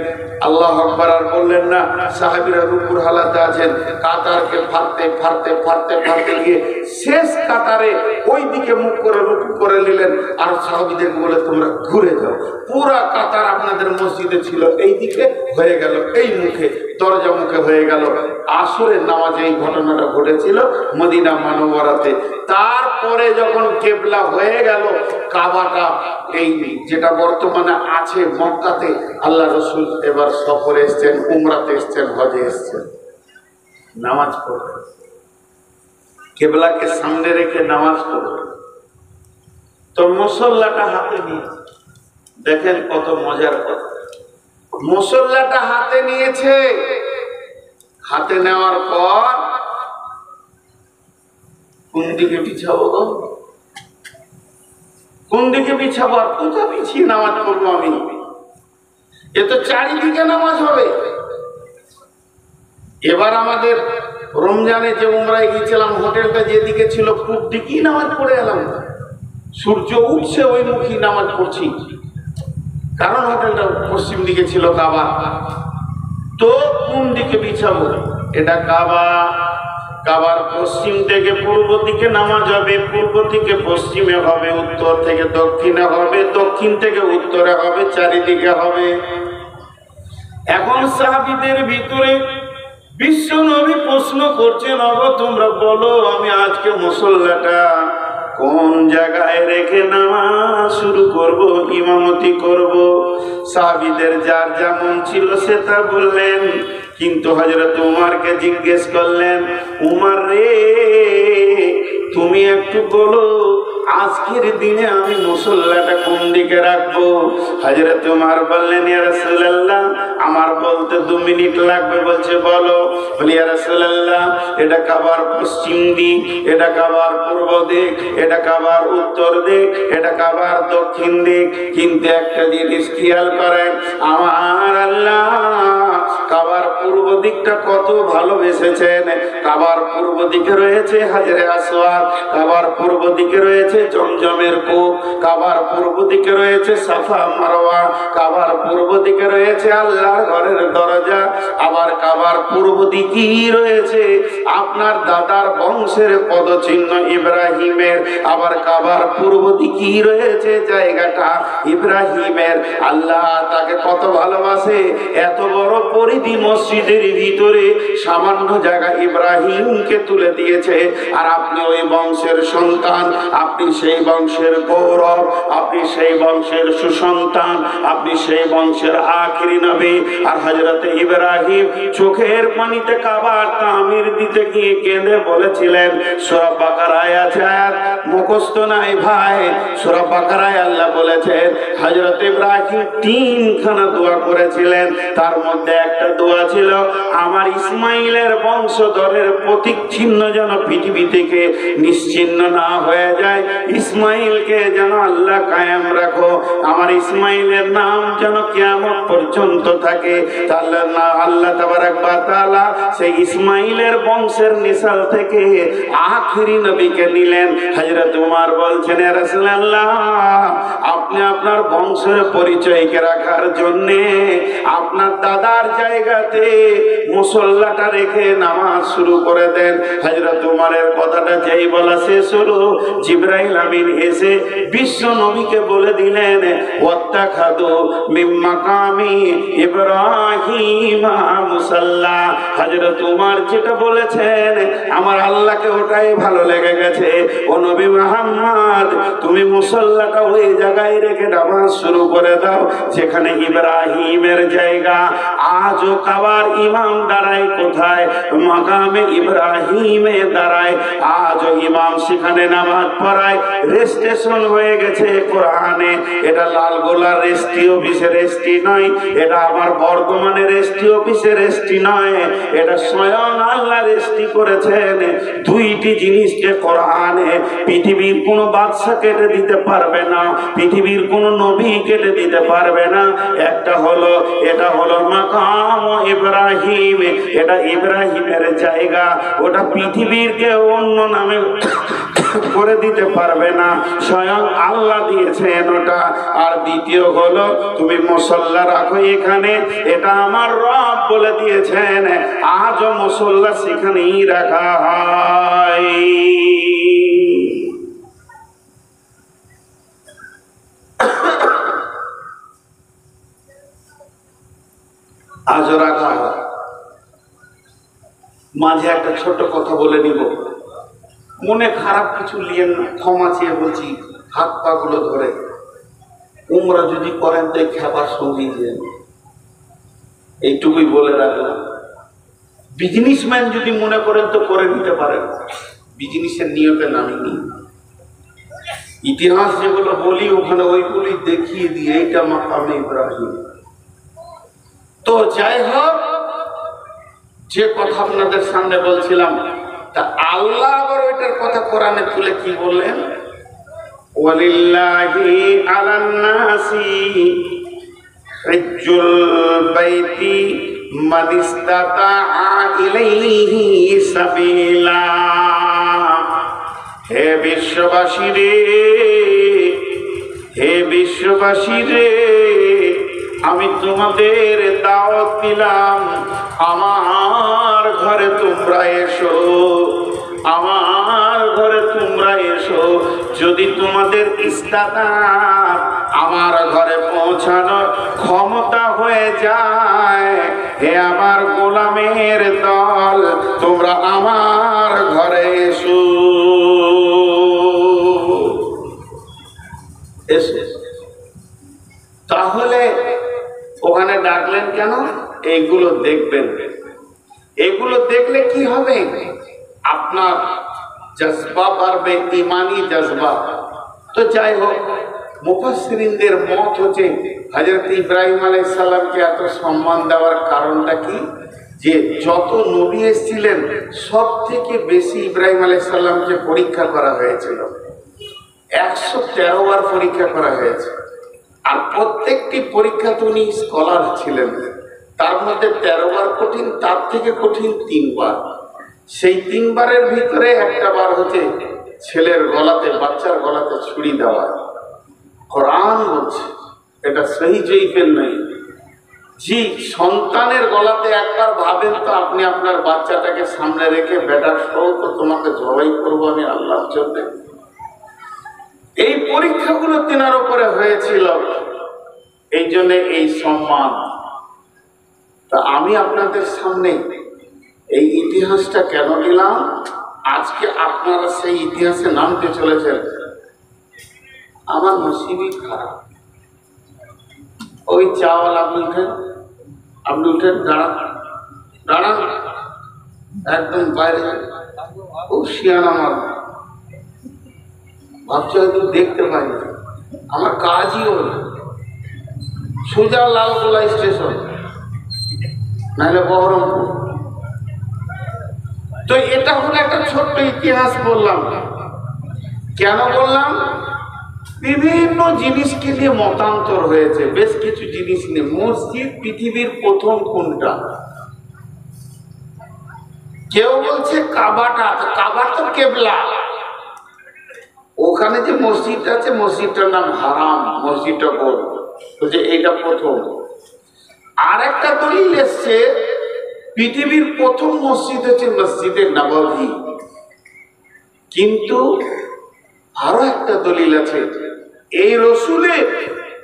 আল্লাহ আকবার আর বললেন না। সাহাবীরা রুকুর হালাতে আছেন, কাতারকে ফাড়তে ফাড়তে ফাড়তে ফাড়তে গিয়ে শেষ কাতারে ওই দিকে মুখ করে রুকু করে নিলেন। আর সাহাবীদেরকে বলে তোমরা ঘুরে যাও। পুরা কাতার আপনাদের মসজিদে ছিল এই দিকে, হয়ে গেল এই মুখে, দরজা মুখে হয়ে গেল। আসরের নামাজে এই ঘটনাটা ঘটেছিল মদিনা মানওয়ারাতে। তারপরে যখন কেবলা হয়ে গেল কাবাটা, এই যেটা বর্তমানে আছে মক্কাতে, আল্লাহ রসুল এবার সফরে এসছেন, উমরাতে এসছেন, হজে এসছেন, নামাজ পড়বেন, কেবলাকে সামনে রেখে নামাজ পড়বেন। তো মুসল্লাটা হাতে নিয়ে দেখেন কত মজার কথা। মুসল্লাটা হাতে নিয়েছে, হাতে নেওয়ার পর কোন দিকে বিছাবো গো, কোন দিকে বিছাবো, আর কোথা বিছিয়ে নামাজ পড়বো আমি? এ তো চারিদিকে নামাজ হবে। এবার আমাদের রমজানে যে উমরায় গিয়েছিলাম, হোটেলটা যেদিকে ছিল পূব দিকেই নামাজ পড়ে এলাম। সূর্য উঠছে ওই মুখী নামাজ পড়ছি, কারণ হোটেলটা পশ্চিম দিকে ছিল কাবা। তো কোন দিকে বিছাবো? এটা কাবা, কাবার পশ্চিম থেকে পূর্ব দিকে নামাজ হবে, পূর্ব থেকে পশ্চিমে হবে, উত্তর থেকে দক্ষিণে হবে, দক্ষিণ থেকে উত্তরে হবে, চারিদিকে হবে। এখন সাহাবীদের ভিতরে বিশ্ব নবী প্রশ্ন করছেন, ওগো তোমরা বলো আমি আজকে মুসল্লাটা কোন জায়গায় রেখে নামাজ শুরু করব, ইমামতি করব? সাহাবীদের যার যেমন ছিল সে তা বললেন, কিন্তু হযরত উমরকে জিজ্ঞেস করলেন, উমর রে তুমি একটু বলো আজকের দিনে আমি মুসল্লাটা কোন দিকে রাখবো? হযরত উমর বললেন, ইয়া রাসূলুল্লাহ আমার বলতে 2 মিনিট লাগবে। বলছে বলো। বলি, ইয়া রাসূলুল্লাহ এটা কাবার পশ্চিম দিক, এটা কাবার পূর্ব দিক, এটা কাবার উত্তর দিক, এটা কাবার দক্ষিণ দিক। কিন্তু একটা জিনিস খেয়াল করেন, আমার আল্লাহ কাবার পূর্ব দিকটা কত ভালোবেসেছেন। কাবার পূর্ব দিকে রয়েছে হাজরে আসওয়াদ, কাবার পূর্ব দিকে রয়েছে জমজমের কূপ, কাবার পূর্ব দিকে রয়েছে সাফা মারওয়া, কাবার পূর্ব দিকে রয়েছে আল্লাহর ঘরের দরজা, আবার কাবার পূর্ব দিকেই রয়েছে আপনার দাদার বংশের পদচিহ্ন ইব্রাহিমের, আবার কাবার পূর্ব দিকেই রয়েছে জায়গাটা ইব্রাহিমের। আল্লাহ তাকে কত ভালোবাসে, এত বড় পরিধি মসজিদের ভিতরে সামান্য জায়গা ইব্রাহিমকে তুলে দিয়েছে। আর আপনি ওই বংশের সন্তান, আপনি সেই বংশের গৌরব, আপনি সেই বংশের সুসন্তান, আপনি সেই বংশের আখিরি নবী। আর হযরত ইব্রাহিম চোখের পানিতে কাবার তামির দিতে গিয়ে কেঁদে বলেছিলেন, সূরা বাকারায় আছে, আয়াত মুখস্থ নাই ভাই, সূরা বাকারায় আল্লাহ বলেছেন হযরত ইব্রাহিম 3খানা দোয়া করেছিলেন। তার মধ্যে একটা দোয়া ছিল, আমার ইসমাইলের বংশধরের প্রতীক চিহ্ন যেন পৃথিবী থেকে নিশ্চিহ্ন না হয়ে যায়, ইসমাইলকে যেন আল্লাহ কায়েম রাখো, আমার ইসমাইলের নাম যেন কিয়ামত পর্যন্ত থাকে, তাহলে না আল্লাহ তাবারক ওয়া তাআলা সেই ইসমাইলের বংশের নিসাল থেকে আখিরি নবীকে নিলেন। হযরত উমর বলছেন, ইয়া রাসূলুল্লাহ, আপনি আপনার বংশের পরিচয়কে রাখার জন্য আপনার দাদার জায়গাতে মুসল্লাটা রেখে নামাজ শুরু করে দেন। হযরত উমরের কথাটা যেই বলা শেষ হলো, জিবরাইল আমিন এসে বিশ্ব নবীকে বলে দিলেন, ওয়াত্তাখাযু মিন মাকামি ইব্রাহিম মুসাল্লা। হযরত উমর যেটা বলেছেন আমার আল্লাহকে ওটাই ভালো লেগে গেছে। ও নবী মুহাম্মদ, তুমি মুসল্লাটা ওই জায়গায় রেখে নামাজ শুরু করে দাও যেখানে ইব্রাহিমের জায়গা। আজও কাবার ইমাম দাঁড়ায় কোথায়? মাকামে ইব্রাহিমে দাঁড়ায়। আজও ইমাম সেখানে নামাজ পড়ায়। রেজিস্ট্রেশন হয়ে গেছে কোরআনে। এটা লালগোলার রেজিস্ট্রি অফিসের রেজিস্ট্রি নয়, এটা আমার বর্তমানের রেজিস্ট্রি অফিসের রেজিস্ট্রি নয়, এটা স্বয়ং আল্লাহ রেজিস্ট্রি করেছেন। দুইটি জিনিসকে কোরআনে পৃথিবীর কোনো বাদশা কেটে দিতে পারবে না, পৃথিবীর কোনো নবী কেটে দিতে পারবে না। একটা হলো, এটা হলো মাকাম ইব্রাহিম, এটা ইব্রাহিমের জায়গা, ওটা পৃথিবীর কেউ অন্য নামে করে দিতে পারবে না, স্বয়ং আল্লাহ দিয়েছেন ওটা। আর দ্বিতীয় হলো তুমি মুসল্লা রাখো এখানে, এটা আমার রব বলে দিয়েছেন। আজও মুসল্লা সেখানেই রাখা হয়। আজও রাখা হয়। মাঝে একটা ছোট কথা বলে নিব, মনে খারাপ কিছু লিয়েন না, ক্ষমা চেয়ে বলছি, হাত পা গুলো ধরে। উমরা যদি করেন তো খাবার সঙ্গে দেন, এইটুকুই বলে রাখলাম। বিজনেসম্যান যদি মনে করেন তো করে নিতে পারেন, বিজনেসের নিয়তে নামিনি। ইতিহাস যেগুলো বলি ওখানে ওইগুলি দেখিয়ে দিয়ে এইটা মাকামে ইব্রাহিম। তো যাই হোক, যে কথা আপনাদের সামনে বলছিলাম, তা আল্লাহ আবার ওইটার কথা কোরআনে তুলে কি বললেন? ওয়ালিল্লাহি আলান নাসি হিজ্জুল বাইতি মান ইসতাতাআ ইলাইহি সাবিলা। হে বিশ্ববাসী রে, হে বিশ্ববাসী রে, আমি তোমাদের দাওয়াত দিলাম, আমার ঘরে তোমরা এসো, আমার ঘরে তোমরা এসো। যদি তোমাদের ইস্তাতাত আমার ঘরে পৌঁছানোর ক্ষমতা হয়ে যায়, হে আমার গোলামের দল, তোমরা আমার ঘরে এসো। এসো। তাহলে ওখানে ডাকলেন কেন? এইগুলো দেখবেন। এগুলো দেখলে কি হবে? আপনার জজবা বাড়বে, ইমানি জজবা। তো যাই হোক, মুফাসসিরিনদের মত হচ্ছে হযরত ইব্রাহিম আলাইহিস সালামকে এত সম্মান দেওয়ার কারণটা কি? যে যত নবী এসেছিলেন সব থেকে বেশি ইব্রাহিম আলাইহিস সালামকে পরীক্ষা করা হয়েছিল। 113 বার পরীক্ষা করা হয়েছে। আর প্রত্যেকটি পরীক্ষাতে উনি স্কলার ছিলেন। তার মধ্যে 13 বার কঠিন, তার থেকে কঠিন 3 বার। সেই 3 বারের ভিতরে একটা বার হচ্ছে ছেলের গলাতে, বাচ্চার গলাতে ছুরি দেওয়া। কোরআন বলছে, এটা সহি জয়ীফের নয়। জি, সন্তানের গলাতে একবার ভাবেন তো, আপনি আপনার বাচ্চাটাকে সামনে রেখে, বেটা সহ তো তোমাকে জবাই করবো আমি আল্লাহর জন্য। এই পরীক্ষাগুলো তেনার উপরে হয়েছিল, এই জন্য এই সম্মান। তা আমি আপনাদের সামনে এই ইতিহাসটা কেন নিলাম? আজকে আপনারা সেই ইতিহাসে নামতে চলেছেন। আমার নসিবই খারাপ। ওই চাওয়াল আপনি উঠেন, আপনি উঠেন, দাঁড়ান, দাঁড়ান, একদম বাইরে। খুব শিয়ান আমার, ভাবছি হয়তো দেখতে পাই না। আমার কাজই হল সোজা লালগোলা স্টেশন, নাহলে বহরমপুর। তো এটা হলো একটা ছোট্ট ইতিহাস বললাম। কেন বললাম? বিভিন্ন জিনিসকে নিয়ে মতান্তর হয়েছে, বেশ কিছু জিনিস নিয়ে। মসজিদ পৃথিবীর প্রথম কোনটা? কেউ বলছে কাবাটা, কাবা তো কেবলা, ওখানে যে মসজিদ আছে মসজিদটার নাম হারাম, মসজিদটা বলছে এইটা প্রথম। আর একটা দলিল এসছে পৃথিবীর প্রথম মসজিদ হচ্ছে মসজিদে নববী। কিন্তু আরো একটা দলিল আছে, এই রসুলের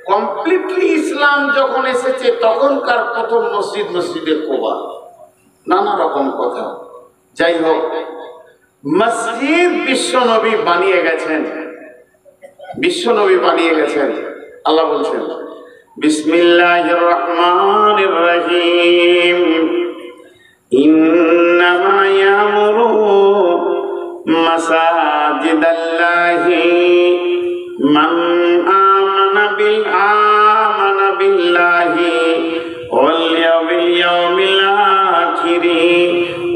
কমপ্লিটলি ইসলাম যখন এসেছে তখনকার প্রথম মসজিদ মসজিদে কুবা। নানা রকম কথা। যাই হোক, মসজিদ বিশ্বনবী বানিয়ে গেছেন, বিশ্বনবী বানিয়ে গেছেন। আল্লাহ বলছেন বিসমিল্লাহির রহমানির রহিম, ইন্নামা ইয়ামুরু মাসাজিদাল্লাহি মান আমানা বিল্লাহি ওয়াল ইয়াউমিল আখির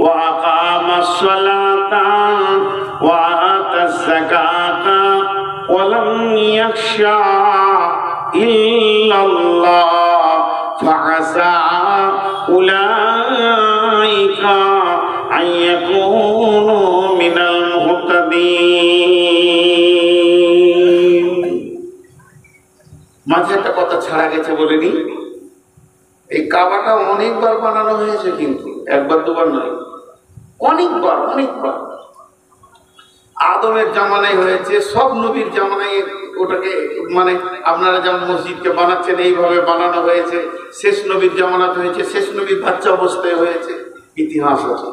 ওয়া আকামাস সালাতা ওয়া আতাজ যাকাতা ওয়া লাম ইয়াখশা ইল্লাল্লাহ ফাআসা উলাইকা আইয়াকুনু মিনাল মুহতাদিন। মাঝে একটা কথা ছাড়া গেছে বলিনি, এই কাবাটা অনেকবার বানানো হয়েছে, কিন্তু একবার দুবার নয়, অনেকবার অনেকবার। আদমের জামানায় হয়েছে, সব নবীর জামানায় ওটাকে মানে আপনারা যেমন মসজিদকে বানাচ্ছেন এইভাবে বানানো হয়েছে। শেষ নবীর জামানাতে হয়েছে, শেষ নবীর বাচ্চা অবস্থায় হয়েছে, ইতিহাস আছে।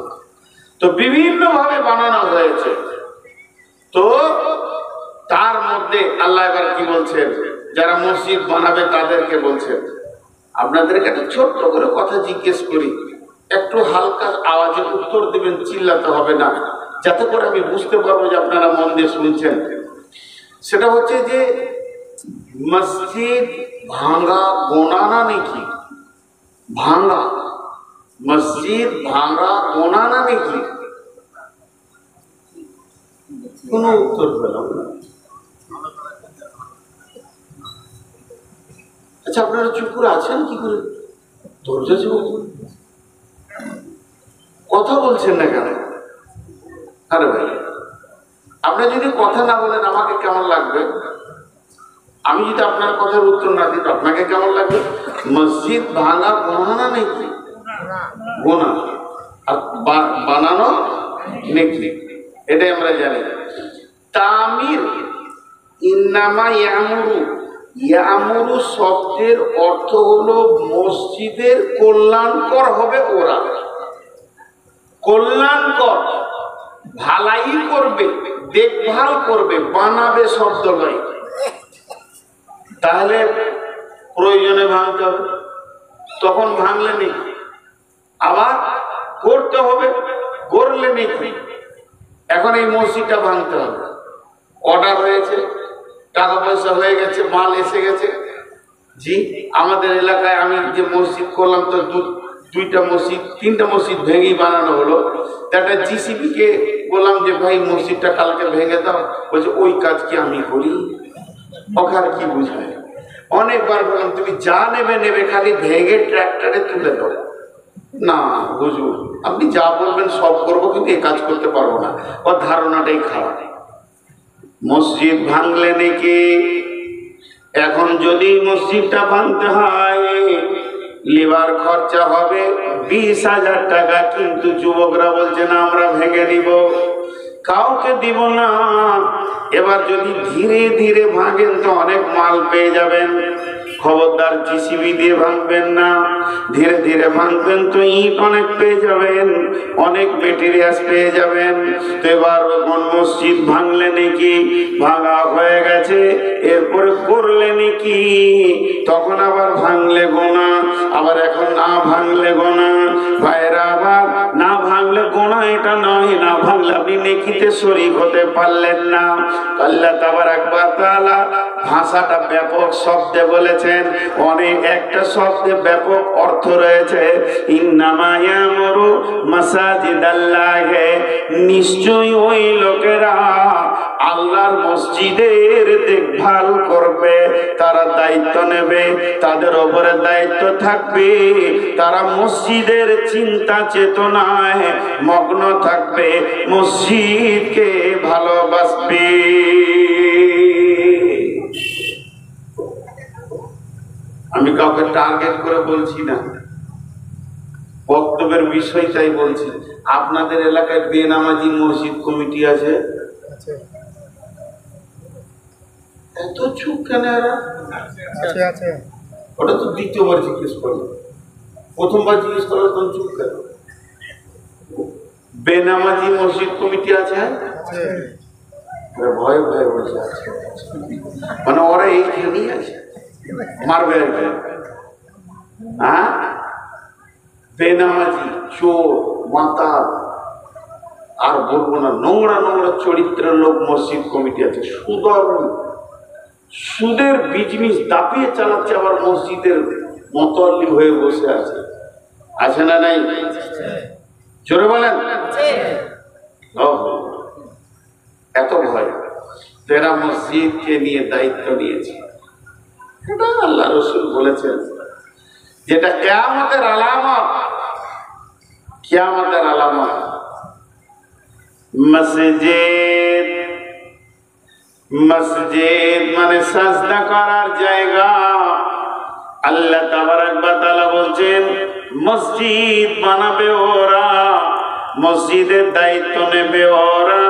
তো বিভিন্ন ভাবে বানানো হয়েছে। তো তার মধ্যে আল্লাহ এবার কি বলছেন, যারা মসজিদ বানাবে তাদেরকে বলছেন, আপনাদেরকে একটা ছোট্ট করে কথা জিজ্ঞেস করি, একটু হালকা আওয়াজে উত্তর দিবেন, চিল্লাতে হবে না, যাতে করে আমি বুঝতে পারবো যে আপনারা মন দিয়ে শুনছেন। সেটা হচ্ছে যে মসজিদ ভাঙা গোনা না নাকি? ভাঙা মসজিদ ভাঙা গোনা না নাকি? কোনো উত্তর পেলাম না। আচ্ছা, আপনারা চুপ করে আছেন কি করে? ধৈর্য ছিল, কথা বলছেন না কেন? আরে ভাই, আপনি যদি কথা না বলেন আমাকে কেমন লাগবে? আমি যদি আপনার কথার উত্তর না দিই তো আপনাকে কেমন লাগবে? মসজিদ ভাঙা গোনা না নাকি? গোনা। আর বানানো নেকি, এটাই আমরা জানি। তামির, ইন্নামা ইয়ামুরু, ইয়ামুরু শব্দের অর্থ হলো মসজিদের কল্যাণকর হবে ওরা, কল্যাণকর, ভালাই করবে, দেখভাল করবে, বানাবে শব্দ নয়। তাহলে প্রয়োজনে ভাঙতে হবে, তখন ভাঙলে নেই, আবার করতে হবে, করলে নেই। এখন এই মসজিদটা ভাঙতে হবে, অর্ডার হয়েছে, টাকা পয়সা হয়ে গেছে, মাল এসে গেছে। জি, আমাদের এলাকায় আমি যে মসজিদ করলাম তো দুইটা মসজিদ, তিনটা মসজিদ ভেঙেই বানানো হলো। একটা জিসিবি কে বললাম যে ভাই মসজিদটা কালকে ভেঙে দাও, বলছে ওই কাজ কি আমি করি? ওখানে কি বুঝায়? অনেকবার বললাম তুমি যা নেবে নেবে, খালি ভেঙে ট্র্যাক্টরে তুলে দাও। না হুজুর, আপনি যা বলবেন সব করবো, কিন্তু এই কাজ করতে পারবো না। ওর ধারণাটাই খারাপ। মসজিদ ভাঙলে নাকি এখন যদি মসজিদটা ভাঙতে হয় লিভার খরচা হবে 20,000 টাকা, কিন্তু যুবকরা বলছে না আমরা ভেঙে দিব, কাউকে দিব না। এবার যদি ধীরে ধীরে ভাঙেন তো অনেক মাল পেয়ে যাবেন, খবরদার জিসিবি দিয়ে ভাঙবেন না, ধীরে ধীরে ভাঙবেন তো ইট অনেক পেয়ে যাবেন, অনেক মেটেরিয়ালস পেয়ে যাবেন। তো এবার কোন মসজিদ ভাঙলে নাকি ভাঙা হয়ে গেছে, এরপরে করলে নাকি তখন আবার ভাঙলে গোনা, আবার এখন না ভাঙলে গোনা। ভাইরা, আবার না ভাঙলে গোনা এটা নয়, না ভাঙলে আপনি নেকিতে শরীক হতে পারলেন না। আল্লাহ তাবারাক ওয়া তাআলা ভাষাটা ব্যাপক শব্দে বলেছেন, অনেক একটা শব্দে ব্যাপক অর্থ রয়েছে। ইন্নামা ইয়ামুরু মাসাজিদাল্লাহি, নিশ্চয়ই ওই লোকেরা আল্লাহর মসজিদের দেখভাল করবে, তারা দায়িত্ব নেবে, তাদের উপরে দায়িত্ব থাকবে, তারা মসজিদের চিন্তা চেতনায় মগ্ন থাকবে, মসজিদকে ভালোবাসবে। আমি কাউকে টার্গেট করে বলছি না, বক্তব্যের বিষয়টাই বলছি। আপনাদের এলাকায় বেনামাজি মসজিদ কমিটি আছে? এত চুপ কেন? ওটা তো দ্বিতীয়বার জিজ্ঞেস করলো, প্রথমবার জিজ্ঞেস করলো তখন চুপ কেন? বেনামাজি মসজিদ কমিটি আছে? ভয়ে ভয়ে বসে আছে, মানে ওরা এইখানেই আছে, মারবে আর হ্যাঁ? বেনামাজি, চোর, মাতাল, আর বলবো না, নোংরা নোংরা চরিত্রের লোক মসজিদ কমিটি আছে। সুদের বিজনেস দাপিয়ে চালাচ্ছে, আবার মসজিদের মতোয়াল্লি হয়ে বসে আছে। আছে না নাই? জোরে বলেন। এত ভয়, যারা মসজিদকে নিয়ে দায়িত্ব নিয়েছে। এটা আল্লাহ রাসূল বলেছেন, যেটা কিয়ামতের আলামত। কিয়ামতের আলামত মসজিদ। মসজিদ মানে সাজদা করার জায়গা। আল্লাহ তাবারক ওয়া তাআলা বলছেন, মসজিদ বানাবে ওরা, মসজিদের দায়িত্ব নেবে ওরা,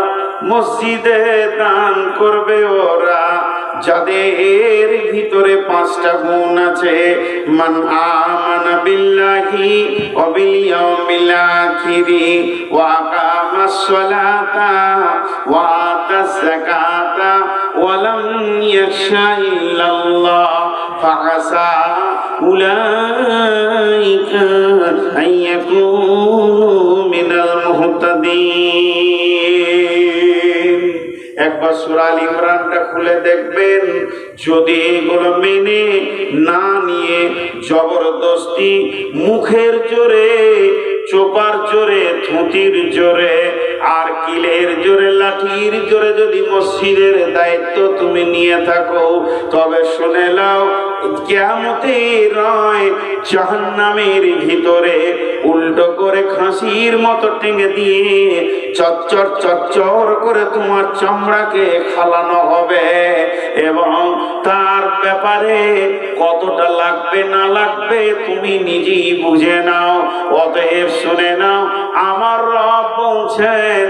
মসজিদে দান করবে ওরা, যাদের ভিতরে 5টা গুণ আছে। মান আমানা বিল্লাহি ওয়া বিল ইয়াউমিল আখিরি ওয়া আকামাস সালাতা ওয়া আতাস যাকাতা ওয়া লাম ইয়াখশা ইল্লাল্লাহ ফাআসা উলাইকা আইয়াকুনু মিনাল মুহতাদিন। একবার সূরা আল ইমরানটা খুলে দেখবেন, যদি এগুলো মেনে না নিয়ে জবরদস্তি মুখের জোরে, চোপার জোরে, থুতির জোরে, আর কিলের জোরে, লাঠির জোরে যদি মসজিদের দায়িত্ব তুমি নিয়ে থাকো, তবে শুনে নাও, কিয়ামতের নয়, জাহান্নামের ভিতরে উল্টো করে খাসির মতো টেঙে দিয়ে চচ্চর চচ্চর করে তোমার চামড়াকে খালানো হবে। এবং তার ব্যাপারে কতটা লাগবে না লাগবে তুমি নিজেই বুঝে নাও। অতএব শুনে নাও, আমার রব বলছেন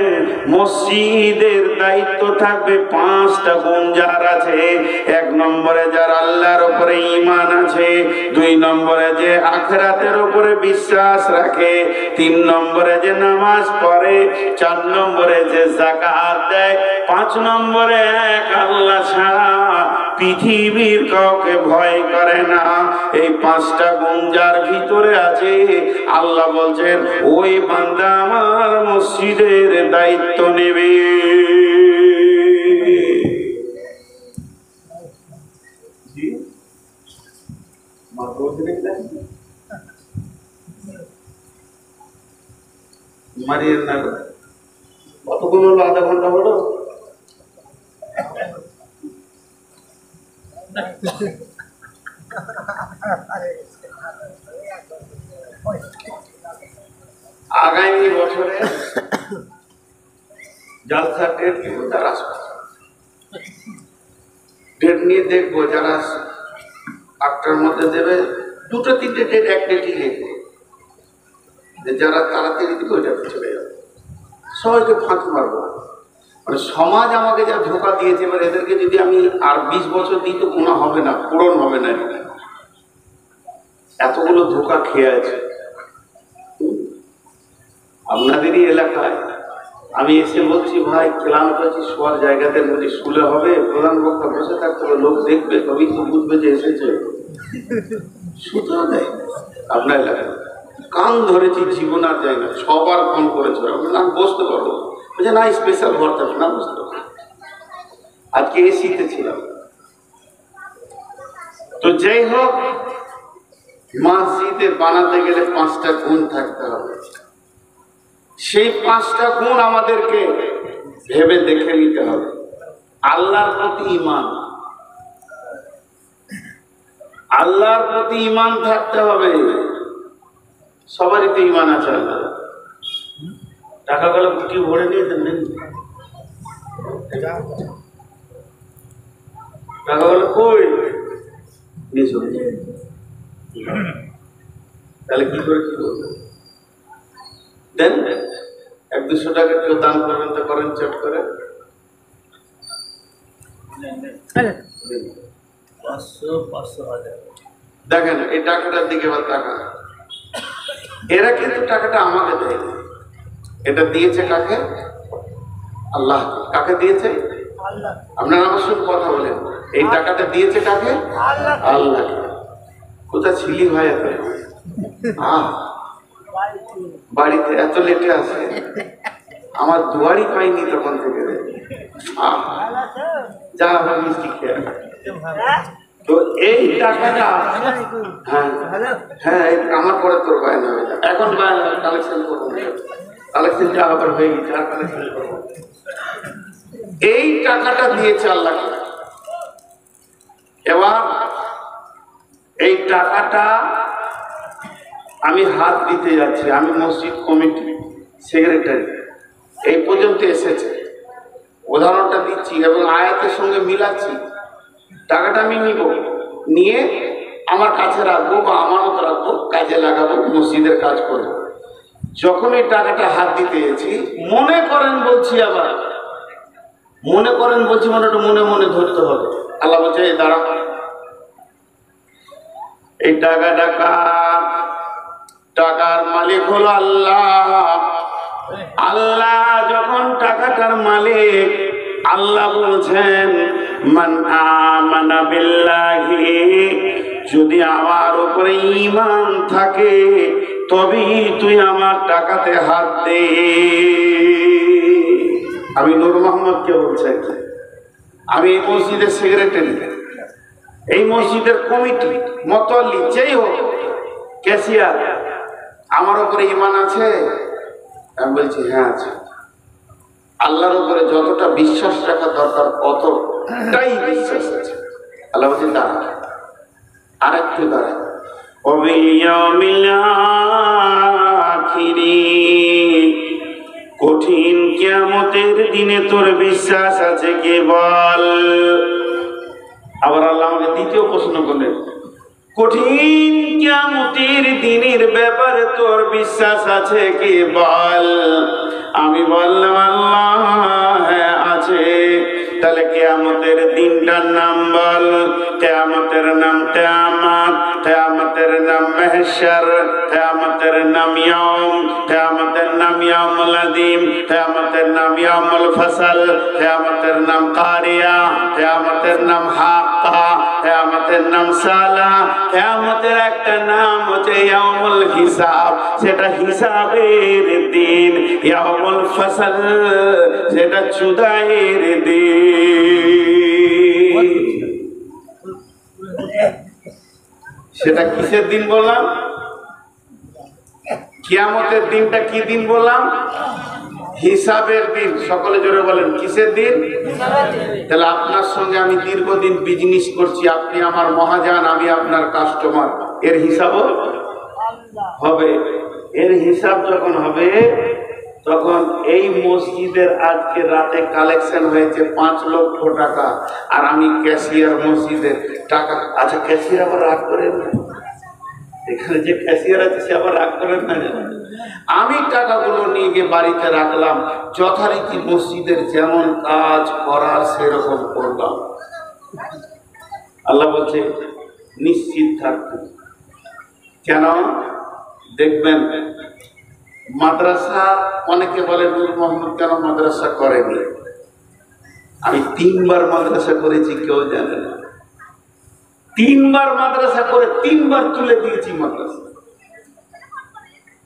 মসজিদের দায়িত্ব থাকবে 5টা গুণ যার আছে। 1 নম্বরে যার আল্লাহর উপরে ঈমান আছে, 2 নম্বরে যে আখিরাতের উপরে বিশ্বাস রাখে, 3 নম্বরে যে নামাজ পড়ে, 4 নম্বরে যে যাকাত দেয়, 5 নম্বরে এক আল্লাহ ছাড়া পৃথিবীর কাউকে ভয় করে না। এই 5টা গুণ যার ভিতরে আছে, আল্লাহ বলছেন ওই বান্দা আমার মসজিদের দায়িত্ব নেবে। মারিয়ে না, কতক্ষণ হলো? আধা ঘন্টা হলো। আগামী বছরে জালসা ডেট নিব, যারা ডেট নিয়ে দেখবো, যারা 8টার মধ্যে দেবে, 2-3টে ডেট, এক ডেটই লিখবো, যারা তাড়াতাড়ি দিবে ওইটাতে চলে যাবে। সবাইকে ফাঁক মারবো। মানে সমাজ আমাকে যা ধোঁকা দিয়েছে, এবার এদেরকে যদি আমি আর 20 বছর দিই তো কোনো হবে না, পূরণ হবে না। এতগুলো ধোঁকা খেয়ে আছে আপনাদেরই এলাকায়। আমি এসে বলছি, ভাই ক্লান্ত আছি, শোয়ার জায়গাতে যদি শুলে হবে, প্রধান বক্তা বসে থাকতে হবে, লোক দেখবে, তবেই তো বুঝবে যে এসেছে। শুতেও দেয় আপনার এলাকায়। কান ধরেছি, জীবন আর যায় না, 6 বার ফোন করেছে, আমি বসতে পারবো, বলছে না স্পেশাল ঘর থাকবে না, বুঝতে পারবো। আজকে এসিতে ছিলাম। তো যাই হোক, মসজিদে বানাতে গেলে 5টা গুণ থাকতে হবে। সেই 5টা গুণ আমাদেরকে ভেবে দেখে নিতে হবে। আল্লাহর প্রতি ঈমান, আল্লাহর প্রতি ঈমান থাকতে হবে। সবারই তো ঈমান আছে আল্লাহ। টাকা গুলো কি ভরে নিয়ে দেন, টাকা গুলো কই নিয়ে, তাহলে কি করে কি বলবেন? দেন 100-200 টাকা কেউ দান করবেন তো করেন, চট করে 500-1000 দেখেন এই টাকাটার দিকে আবার টাকা। এরা কিন্তু টাকাটা আমাকে দেয়, এটা দিয়েছে কাকে? আল্লাহ। কাকে দিয়েছে? আপনারা আমার সঙ্গে কথা বলেন, এই টাকাটা দিয়েছে কাকে? আল্লাহ। কোথায় ছিলি ভাই এত? বাড়িতে এত লেটে আছে, আমার দুয়ারই পাইনি তখন থেকে। যা আবার মিষ্টি খেয়ে। তো এই টাকাটা হ্যাঁ আমার পরে তোর বায়না হবে, এখন বায়না কালেকশন করবো, কালেকশনটা আবার হয়ে গেছে, আর কালেকশন করবো। এই টাকাটা দিয়েছে আল্লাহকে। এবার এই টাকাটা আমি হাত দিতে যাচ্ছি, আমি মসজিদ কমিটি সেক্রেটারি, এই পর্যন্ত এসেছে, উদাহরণটা দিচ্ছি এবং আয়াতের সঙ্গে মিলাচ্ছি। টাকাটা আমি নিব, নিয়ে আমার কাছে রাখবো বা আমানত রাখবো, কাজে লাগাবো, মসজিদের কাজ করবো। যখন এই টাকাটা হাত দিতে গেছি, মনে করেন বলছি, আবার মনে করেন বলছি, মানে একটু মনে মনে ধরতে হবে। আল্লাহ বলছে দাঁড়া, এই টাকাটা টাকার মালিক হলো আল্লাহ। আল্লাহ যখন টাকাটার মালিক, আল্লাহ বলছেন মান আমানা বিল্লাহি, যদি আমার উপরে ঈমান থাকে তবেই তুই আমার টাকাতে হাত দে। আমি নূর মোহাম্মদকে বলছি, আমি এই মসজিদের সেক্রেটারি, এই মসজিদের কমিটি, মতোয়াল্লি, যেই হোক, ক্যাশিয়ার, আমার উপরে ঈমান আছে? আমি বলছি হ্যাঁ আছে। আল্লাহর উপরে যতটা বিশ্বাস রাখা দরকার ততটাই বিশ্বাস আছে। আল্লাহ বলছেন দাঁড়া, আর একটু দাঁড়া, কঠিন কিয়ামতের দিনে তোর বিশ্বাস আছে কে বল? আবার আল্লাহ আমাকে দ্বিতীয় প্রশ্ন করলেন, কঠিন কিয়ামতের দিনের ব্যাপারে তোর বিশ্বাস আছে কি বল? আমি বললাম আল্লাহ হ্যাঁ আছে। তাহলে কিয়ামতের দিনটার নাম বল। কিয়ামতের নাম কিয়ামত, কিয়ামতের নাম মাহশর, কিয়ামতের নাম ইয়াউম, কিয়ামতের নাম ইয়াউমুল আযীম, কিয়ামতের নাম ইয়াউমুল ফসল, কিয়ামতের নাম কারিয়া, কিয়ামতের নাম হাক্কা, কিয়ামতের নাম সালা, কিয়ামতের একটা নাম হচ্ছে ইয়াউমুল হিসাব, সেটা হিসাবের দিন। ইয়াউমুল ফসল, সেটা চুদাইয়ের দিন। সেটা কিসের দিন বললাম? কিয়ামতের দিনটা কি দিন বললাম? হিসাবের দিন। সকলে জোরে বলেন কিসের দিন? তাহলে আপনার সঙ্গে আমি দীর্ঘদিন বিজনেস করছি, আপনি আমার মহাজন, আমি আপনার কাস্টমার, এর হিসাবও হবে। এর হিসাব যখন হবে তখন এই মসজিদের আজকে রাতে কালেকশন হয়েছে 5 লক্ষ টাকা, আর আমি ক্যাশিয়ার মসজিদের টাকা। আচ্ছা ক্যাশিয়ার আবার রাগ করেন না, এখানে যে ক্যাশিয়ার আছে সে আবার রাগ করেন না। আমি টাকাগুলো নিয়ে গিয়ে বাড়িতে রাখলাম, যথারীতি মসজিদের যেমন কাজ করার সেরকম করলাম। আল্লাহ বলছে নিশ্চিত থাকবে। কেন? দেখবেন মাদ্রাসা, অনেকে বলে নূর মোহাম্মদ কেন মাদ্রাসা করেনি। আমি 3 বার মাদ্রাসা করেছি, কেউ জানে না। 3 বার মাদ্রাসা করে 3 বার তুলে দিয়েছি মাদ্রাসা,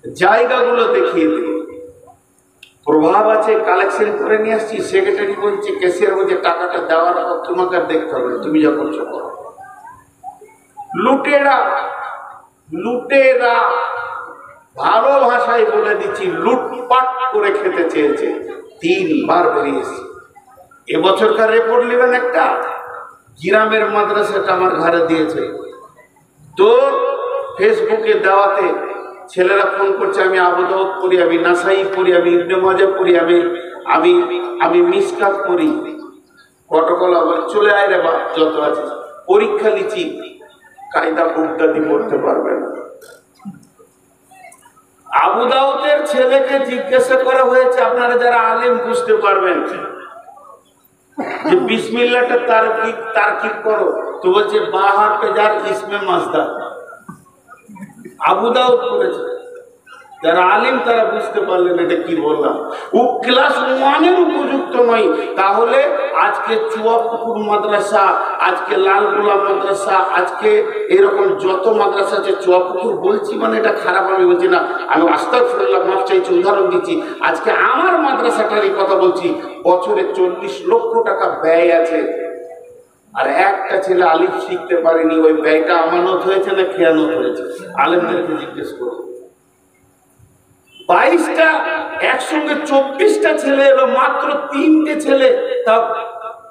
জায়গাগুলো দেখিয়ে দিই, প্রভাব আছে, কালেকশন করে নিয়ে আসছি। সেক্রেটারি বলছে, ক্যাশিয়ার বলছে টাকাটা দেওয়ার পর তোমাকে আর দেখতে হবে, তুমি যা করছো করো। লুটেরা, লুটেরা, ভালো ভাষায় বলে দিচ্ছি, লুটপাট করে খেতে চেয়েছে। 3 বার বেরিয়েছি। এবছরকার রিপোর্ট নেবেন একটা, গ্রামের মাদ্রাসাটা আমার ঘরে দিয়েছে, তো ফেসবুকে দেওয়াতে ছেলেরা ফোন করছে, আমি আবু দাউদ পড়ি, আমি নাসাই পড়ি, আমি ইবনে মাজাহ পড়ি, আমি মিসকাত পড়ি। প্রটোকল আবার চলে আয় রে বাপ, যত আছে পরীক্ষা নিচ্ছি, কায়দা বুগদাদি পড়তে পারবে না। আবু দাউদের ছেলেকে জিজ্ঞাসা করা হয়েছে, আপনারা যারা আলেম বুঝতে পারবেন, যে বিসমিল্লাহটা তারকিব করো, তো বলছে বাহার পে যার ইসমে মাসদার। আবু দাউদ করেছে, যারা আলিম তারা বুঝতে পারলেন এটা কি বললাম। ও ক্লাস 1-এর উপযুক্ত নয়, তাহলে আজকে চুয়াপুকুর মাদ্রাসা, আজকে লালগোলা মাদ্রাসা, আজকে এরকম যত মাদ্রাসা আছে, চুয়াপুকুর বলছি মানে এটা খারাপ আমি বলছি না, আমি আস্তাগফিরুল্লাহ, মাফ চাইছি, উদাহরণ দিচ্ছি। আজকে আমার মাদ্রাসাটারই কথা বলছি, বছরে 40 লক্ষ টাকা ব্যয় আছে, আর একটা ছেলে আলিফ শিখতে পারেনি। ওই ব্যয়টা আমানত হয়েছে না খেয়ানত হয়েছে? আলেমদেরকে জিজ্ঞেস করো। 22টা একসঙ্গে 24টা ছেলে এলো, মাত্র 3টে ছেলে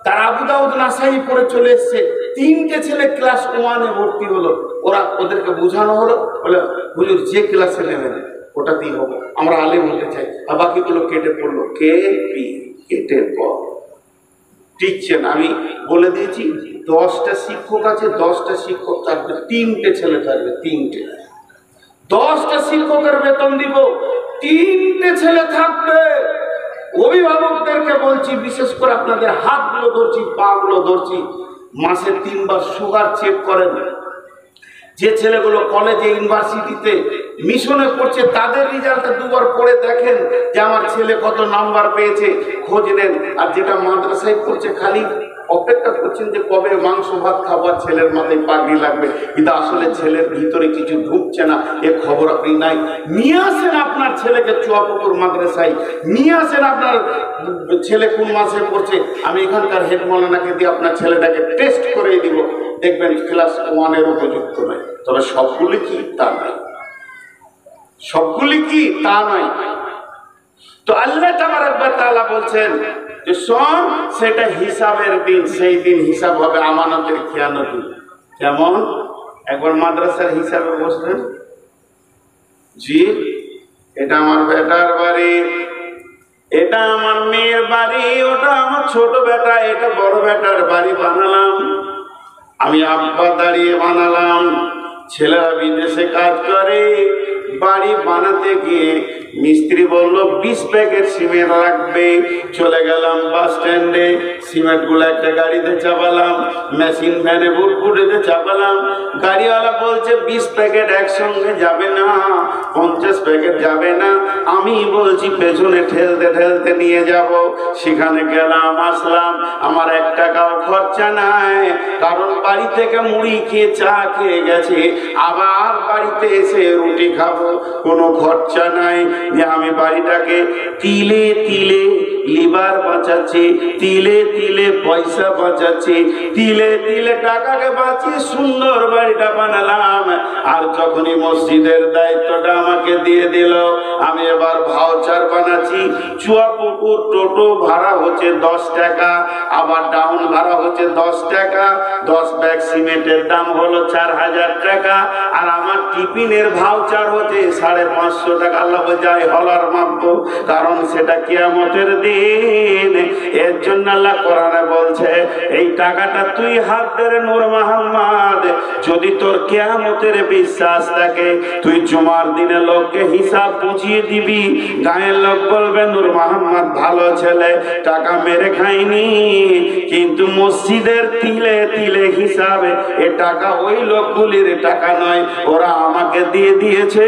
তার আবু দাউদ নাসাই পড়ে চলে এসছে, 3টে ছেলে ক্লাস 1-এ ভর্তি হলো। ওদেরকে বোঝানো হলো, বলে হুজুর যে ক্লাসে নেবেন ওটাতেই হবে, আমরা আলেম হতে চাই। আর বাকিগুলো কেটে পড়লো, কেটে পড় টিকছেন। আমি বলে দিয়েছি 10টা শিক্ষক আছে, 10টা শিক্ষক থাকবে, 3টে ছেলে থাকবে, 3টে। 10টা শিক্ষকের বেতন দিব, 3টে ছেলে থাকবে। অভিভাবকদেরকে বলছি, বিশেষ করে আপনাদের হাতগুলো ধরছি, পাগুলো ধরছি, মাসে 3 বার সুগার চেক করেন। যে ছেলেগুলো কলেজে ইউনিভার্সিটিতে মিশনে পড়ছে তাদের রেজাল্টটা 2 বার পড়ে দেখেন যে আমার ছেলে কত নাম্বার পেয়েছে, খোঁজ নেন। আর যেটা মাদ্রাসায় পড়ছে খালি অপেক্ষা করছেন যে কবে মাংস ভাত খাবার, ছেলের মাথায় পাগড়ি লাগবে, কিন্তু আসলে ছেলের ভিতরে কিছু ঢুকছে না, এ খবর আপনি নাই। নিয়ে আসেন আপনার ছেলেকে চুয়াপুকুর মাদ্রাসায়, নিয়ে আসেন আপনার ছেলে কোন মাসে পড়ছে, আমি এখানকার হেড মৌলানাকে দিয়ে আপনার ছেলেটাকে টেস্ট করে দিব, দেখবেন ক্লাস 1-এর উপযুক্ত নয়। তবে সবগুলি কি তা নয়, সবগুলি কি তা নয়। তো আল্লাহ তাবারক ওয়া তাআলা বলছেন যে শোন, সেটা হিসাবের দিন, সেই দিন হিসাব হবে আমানতের খেয়ানতি। যেমন একবার মাদ্রাসার হিসাবে বসলেন, জি এটা আমার বেটার বাড়ি, এটা আমার মেয়ের বাড়ি, ওটা আমার ছোট বেটা, এটা বড় বেটার বাড়ি বানালাম, আমি আব্বা দাঁড়িয়ে বানালাম। ছেলেরা বিদেশে কাজ করে, বাড়ি বানাতে গিয়ে মিস্ত্রি বলল 20 প্যাকেট সিমেন্ট লাগবে। চলে গেলাম বাস স্ট্যান্ডে, সিমেন্টগুলো একটা গাড়িতে চাপালাম, মেশিন ভ্যানে বুটবুটিতে চাপালাম। গাড়িওয়ালা বলছে 20 প্যাকেট একসঙ্গে যাবে না, 50 প্যাকেট যাবে না। আমি বলছি পেছনে ঠেলতে ঠেলতে নিয়ে যাব। সেখানে গেলাম, আসলাম, আমার 1 টাকাও খরচা নাই, কারণ বাড়ি থেকে মুড়ি খেয়ে চা খেয়ে গেছে, আবার বাড়িতে এসে রুটি খাবো, কোনো খরচা নাই। যে আমি বাড়িটাকে তিলে তিলে লিভার বাঁচাচ্ছি, তিলে তিলে পয়সা বাঁচাচ্ছি, তিলে তিলে টাকাকে বাঁচিয়ে সুন্দর বাড়িটা বানালাম। আর যখনই মসজিদের দায়িত্বটা আমাকে দিয়ে দিল, আমি এবার ভাউচার বানাচ্ছি। চুয়াপুকুর টোটো ভাড়া হচ্ছে 10 টাকা, আবার ডাউন ভাড়া হচ্ছে 10 টাকা, 10 ব্যাগ সিমেন্টের দাম হলো 4000 টাকা, আর আমার টিফিনের ভাউচার হচ্ছে 550 টাকা। আল্লাহ যাই হলার মাপব, কারণ সেটা কিয়ামতের দিন। এর জন্য আল্লাহ কোরআনে বলছে, এই টাকাটা তুই হাত ধরে নূর মোহাম্মদ, যদি তোর কিয়ামতের বিশ্বাস থাকে, তুই জুমার দিনে লোককে হিসাব বুঝিয়ে দিবি। গায়ের লোক বলবে নূর মোহাম্মদ ভালো ছেলে, টাকা মেরে খায়নি, কিন্তু মসজিদের তিলে তিলে হিসাবে এ টাকা ওই লোকগুলির টাকা নয়, ওরা আমাকে দিয়ে দিয়েছে,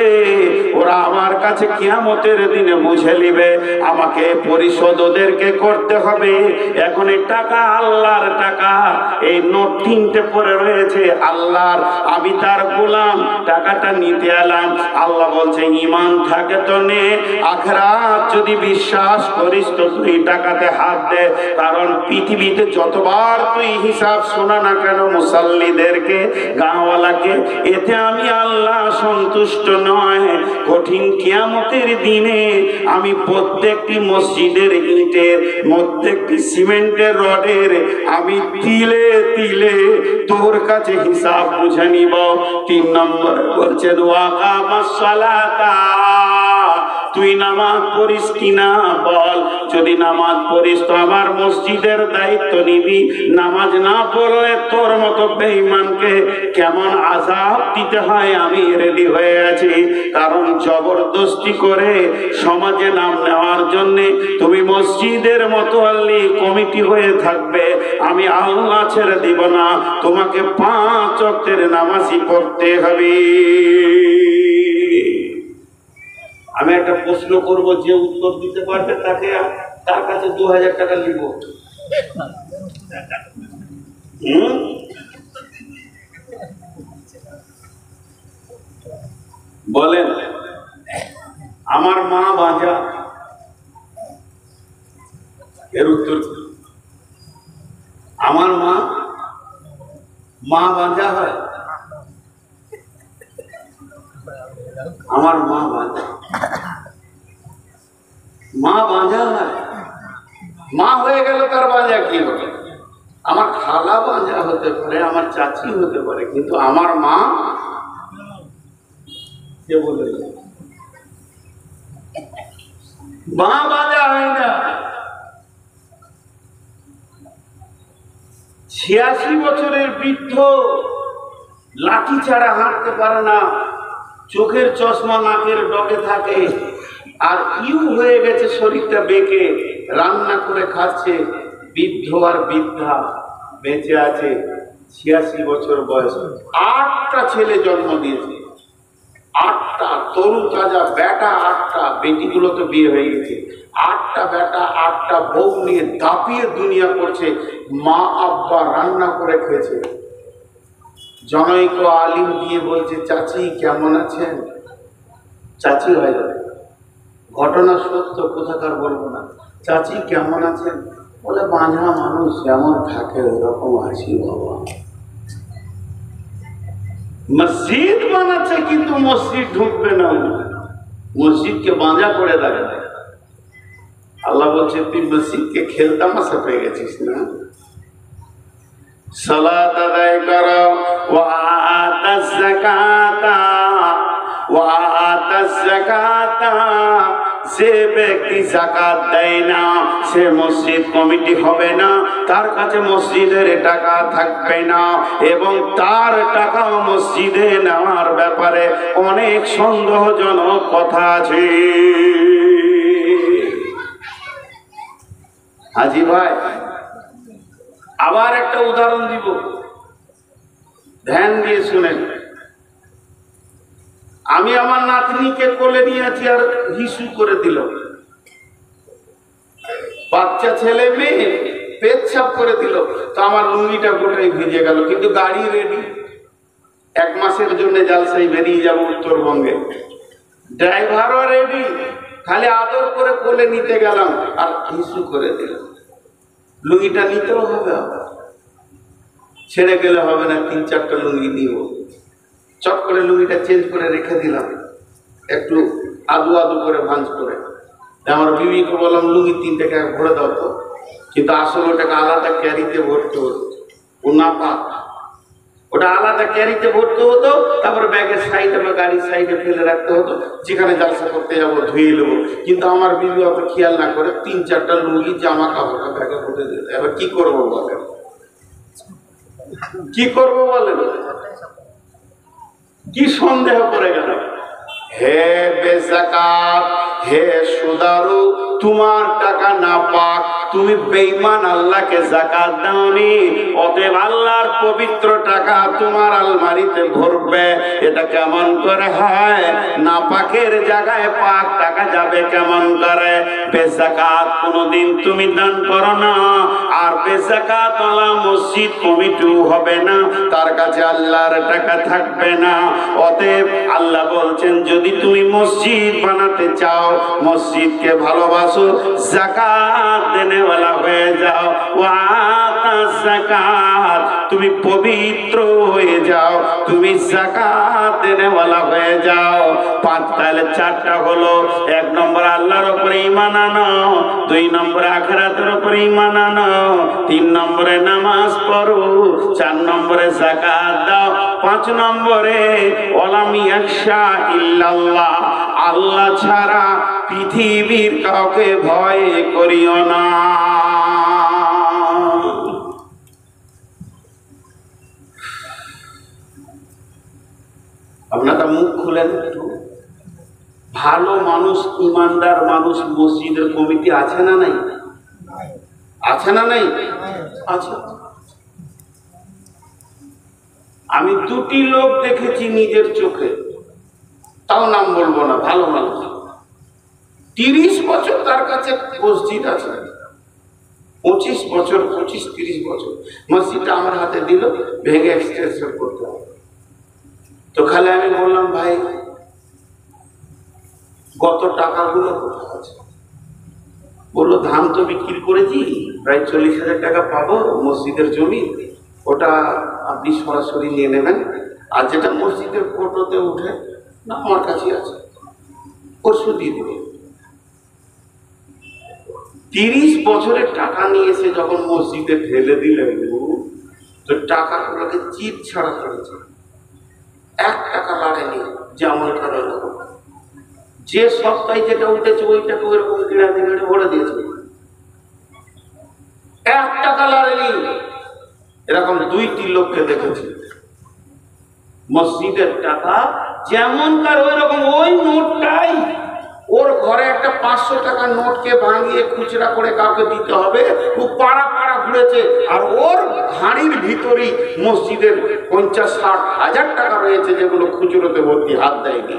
ওরা আমার কাছে কিয়ামতের দিনে বুঝে নিবে, আমাকে পরিশোধ ওদেরকে করতে হবে। এখন এই টাকা আল্লাহর টাকা, এই নোট 3টে পড়ে রয়েছে আল্লাহর, আমি তার গোলাম, টাকাটা নিতে এলাম। আল্লাহ বলছে ঈমান থাকে তো নে, আখিরাত যদি বিশ্বাস করিস তো তুই টাকাতে হাত দে। কারণ পৃথিবীতে যতবার তুই হিসাব শোনা না কেন মুসাল্লিদেরকে, গাঁওয়ালাকে, এতে আমি আল্লাহ সন্তুষ্ট নয়। নয়, কঠিন কিয়ামতের দিনে আমি প্রত্যেকটি মসজিদের ইটের, প্রত্যেকটি সিমেন্টের রডের আমি তিলে তিলে তোর কাছে হিসাব বুঝে নিব। 3 নম্বর বলছে ওয়াকামাস সালাতা, তুই নামাজ পড়িস কিনা বল। যদি নামাজ পড়িস তো আমার মসজিদের দায়িত্ব নিবি, নামাজ না পড়লে তোর মতো বেঈমানকে কেমন আযাব দিতে হয় আমি রেডি হয়ে আছি। কারণ জবরদস্তি করে সমাজে নাম নেওয়ার জন্যে তুমি মসজিদের মোতাল্লি কমিটি হয়ে থাকবে, আমি আল্লাহ ছেড়ে দিব না, তোমাকে 5 ওয়াক্তের নামাজই পড়তে হবে। আমি একটা প্রশ্ন করব, যে উত্তর দিতে পারবে তাকে, তার কাছে 2000 টাকা নিব। বলেন, আমার মা বাঁচা, এর উত্তর কি? আমার মা বাঁচা হয়? আমার মা বাঁচা, মা বাঁচা হয়? মা হয়ে গেল তার বাঁচা কি হবে? আমার খালা বাঁচা হতে পারে, আমার চাচি হতে পারে, কিন্তু আমার মা কে বলে? মা বাঁচা হয় না। 86 বছরের বৃদ্ধ লাঠি ছাড়া হাঁটতে পারে না, চোখের চশমা নাকের ডগে থাকে, আর ইউ হয়ে গেছে শরীরটা বেঁকে, রান্না করে খাচ্ছে। বৃদ্ধ আর বৃদ্ধা বেঁচে আছে, 86 বছর বয়স, 8টা ছেলে জন্ম দিয়েছে, 8টা তরুণ তাজা বেটা, 8টা বেটিগুলো তো বিয়ে হয়ে গেছে, 8টা বেটা 8টা বউ নিয়ে দাপিয়ে দুনিয়া করছে। মা আব্বা রান্না করে খেয়েছে। জনৈক আলিম দিয়ে বলছে, চাচি কেমন আছেন? চাচি হয়ে যাবে, ঘটনা সত্য, কোথাকার বলবো না। চাচি কেমন আছেন? বলে, বাঁধা মানুষ যেমন থাকে ওরকম আছি বাবা। মসজিদ বানাচ্ছে কিন্তু মসজিদ ঢুকবে না, মসজিদকে বাঁধা করে দাঁড়াবে। আল্লাহ বলছে, তুই মসজিদকে খেলতামাশা পেয়ে গেছিস না? সালাত আদায় করো, ওয়া আতাজ যাকাতা, ওয়া আতাজ যাকাতা। যে ব্যক্তি যাকাত দেয় না সে মসজিদ কমিটি হবে না, তার কাছে মসজিদের টাকা থাকবে না, এবং তার টাকাও মসজিদে নেওয়ার ব্যাপারে অনেক সন্দেহজনক কথা আছে। হাজি ভাই, আবার একটা উদাহরণ দিব, ধ্যান দিয়ে শুনেন। আমি আমার নাতনিকে কোলে নিয়েছি আর হিসু করে দিল। বাচ্চা ছেলে মেয়ে পেচ্ছাপ করে দিল, তো আমার লুঙ্গিটা গোটাই ভিজে গেল, কিন্তু গাড়ি রেডি, 1 মাসের জন্য জালসাই বেরিয়ে যাব উত্তরবঙ্গে, ড্রাইভারও রেডি, খালি আদর করে কোলে নিতে গেলাম আর হিসু করে দিলাম। লুঙ্গিটা নিতেও হবে, আবার ছেড়ে গেলে হবে না, 3-4টা লুঙ্গি নিব। চট করে লুঙ্গিটা চেঞ্জ করে রেখে দিলাম, একটু আদু আদু করে ভাঁজ করে। আমার বিবিকে বললাম, লুঙ্গি 3 টাকা ভরে দাও তো, কিন্তু আসলে ওটাকে আলাদা ক্যারিতে ভরতে হতো, ও না পাক, ওটা আলাদা ক্যারিতে ভরতে হতো, তারপরে ব্যাগের সাইডে বা গাড়ির সাইডে ফেলে রাখতে হতো, যেখানে জালসা করতে যাবো ধুয়ে নেবো। কিন্তু আমার বিবি অত খেয়াল না করে 3-4টা লুঙ্গি জামা কাপড়টা ব্যাগে ভরে দিত। এবার কি করবো বলেন, কি করবো বলেন? কি সন্দেহ করে গেল? হে বেযাকাত, হে সুদারু, তোমার টাকা না পাক, তুমি বেঈমান, আল্লাহকে যাকাত দাওনি, অতএব আল্লাহর পবিত্র টাকা তোমার আলমারিতে ভরবে। এটা কেমন করে হয়? না পাকের জায়গায় পাক টাকা যাবে কেমন করে? বেযাকাত কোনোদিন তুমি দান করো না, আর বেযাকাত ওয়ালা মসজিদ কমিটিও হবে না, তার কাছে আল্লাহর টাকা থাকবে না। অতএব আল্লাহ বলছেন, যদি তুমি মসজিদ বানাতে চাও, মসজিদকে ভালোবাসো, যাকাত দেনেওয়ালা হয়ে যাও, ওয়া আতাজ যাকাত, তুমি পবিত্র হয়ে যাও, তুমি যাকাত দেনেওয়ালা হয়ে যাও। 5 তাহলে চারটা হলো। 1 নম্বর আল্লাহর উপরে ঈমান আনো, 2 নম্বরে আখিরাতের উপরে ঈমান আনো, 3 নম্বরে নামাজ পড়ো, 4 নম্বরে যাকাত দাও, 5 নম্বরে ওয়ালাম ইয়াখশা ইল্লাল্লাহ, আল্লাহ ছাড়া পৃথিবীর কাউকে ভয় করিও না। আপনারা মুখ খুলেন একটু। ভালো মানুষ, ইমানদার মানুষ মসজিদের কমিটি আছে না নাই? আছে না নাই? আছে। আমি 2টি লোক দেখেছি নিজের চোখে, তাও নাম বলবো না, ভালো মানুষ। 30 বছর তার কাছে মসজিদ আছে, 25 বছর, 25-30 বছর মসজিদটা আমার হাতে দিল, ভেঙে এক্সটেনশন করতে হবে। তো খালি আমি বললাম, ভাই গত টাকাগুলো কোথায় আছে? বললো, ধান তো বিক্রি করেছি, প্রায় 40,000 টাকা পাবো মসজিদের জমি, ওটা আপনি সরাসরি নিয়ে নেবেন। আর যেটা মসজিদের ফটোতে উঠে না, আমার কাছে আছে, পরশু দিয়ে দেবে। 30 বছরের টাকা নিয়ে এসে যখন মসজিদে ঢেলে দিলেন, তো টাকাগুলোকে চিপ ছাড়া করেছে, 1 টাকা লাগেনি। যেমন কারণ যে সপ্তাহে যেটা উঠেছে ওইটাকে ওইরকম কিনাতে কিনে ভরে দিয়েছে, 1 টাকা লাগেনি। এরকম 2টি লোককে দেখেছি, মসজিদের টাকা যেমনকার ওই রকম, ওই নোটটাই ওর ঘরে একটা 500 টাকার নোটকে ভাঙিয়ে খুচরা করে কাউকে দিতে হবে, ও পাড়া পাড়া ঘুরেছে। আর ওর ঘাড়ির ভিতরেই মসজিদের 50-60 হাজার টাকা রয়েছে, যেগুলো খুচরোতে ভর্তি, হাত দেয়নি।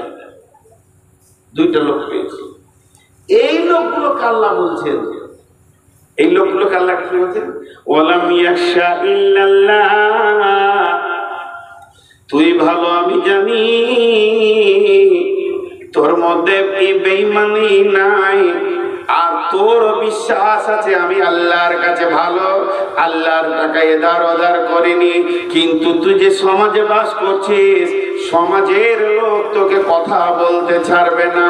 2টা লোক পেয়েছে। এই লোকগুলোকে আল্লাহ বলছেন, এই লোকগুলোকে আল্লাহ কি বলছেন? ওয়ালাম ইয়াখশা ইল্লাল্লাহ, তুই ভালো আমি জানি তোর মধ্যে বেঈমানি নাই, আর তোর বিশ্বাস আছে আমি আল্লাহর কাছে ভালো, আল্লাহর টাকা এদার ওদার করিনি। কিন্তু তুই যে সমাজে বাস করছিস, সমাজের লোক তোকে কথা বলতে ছাড়বে না,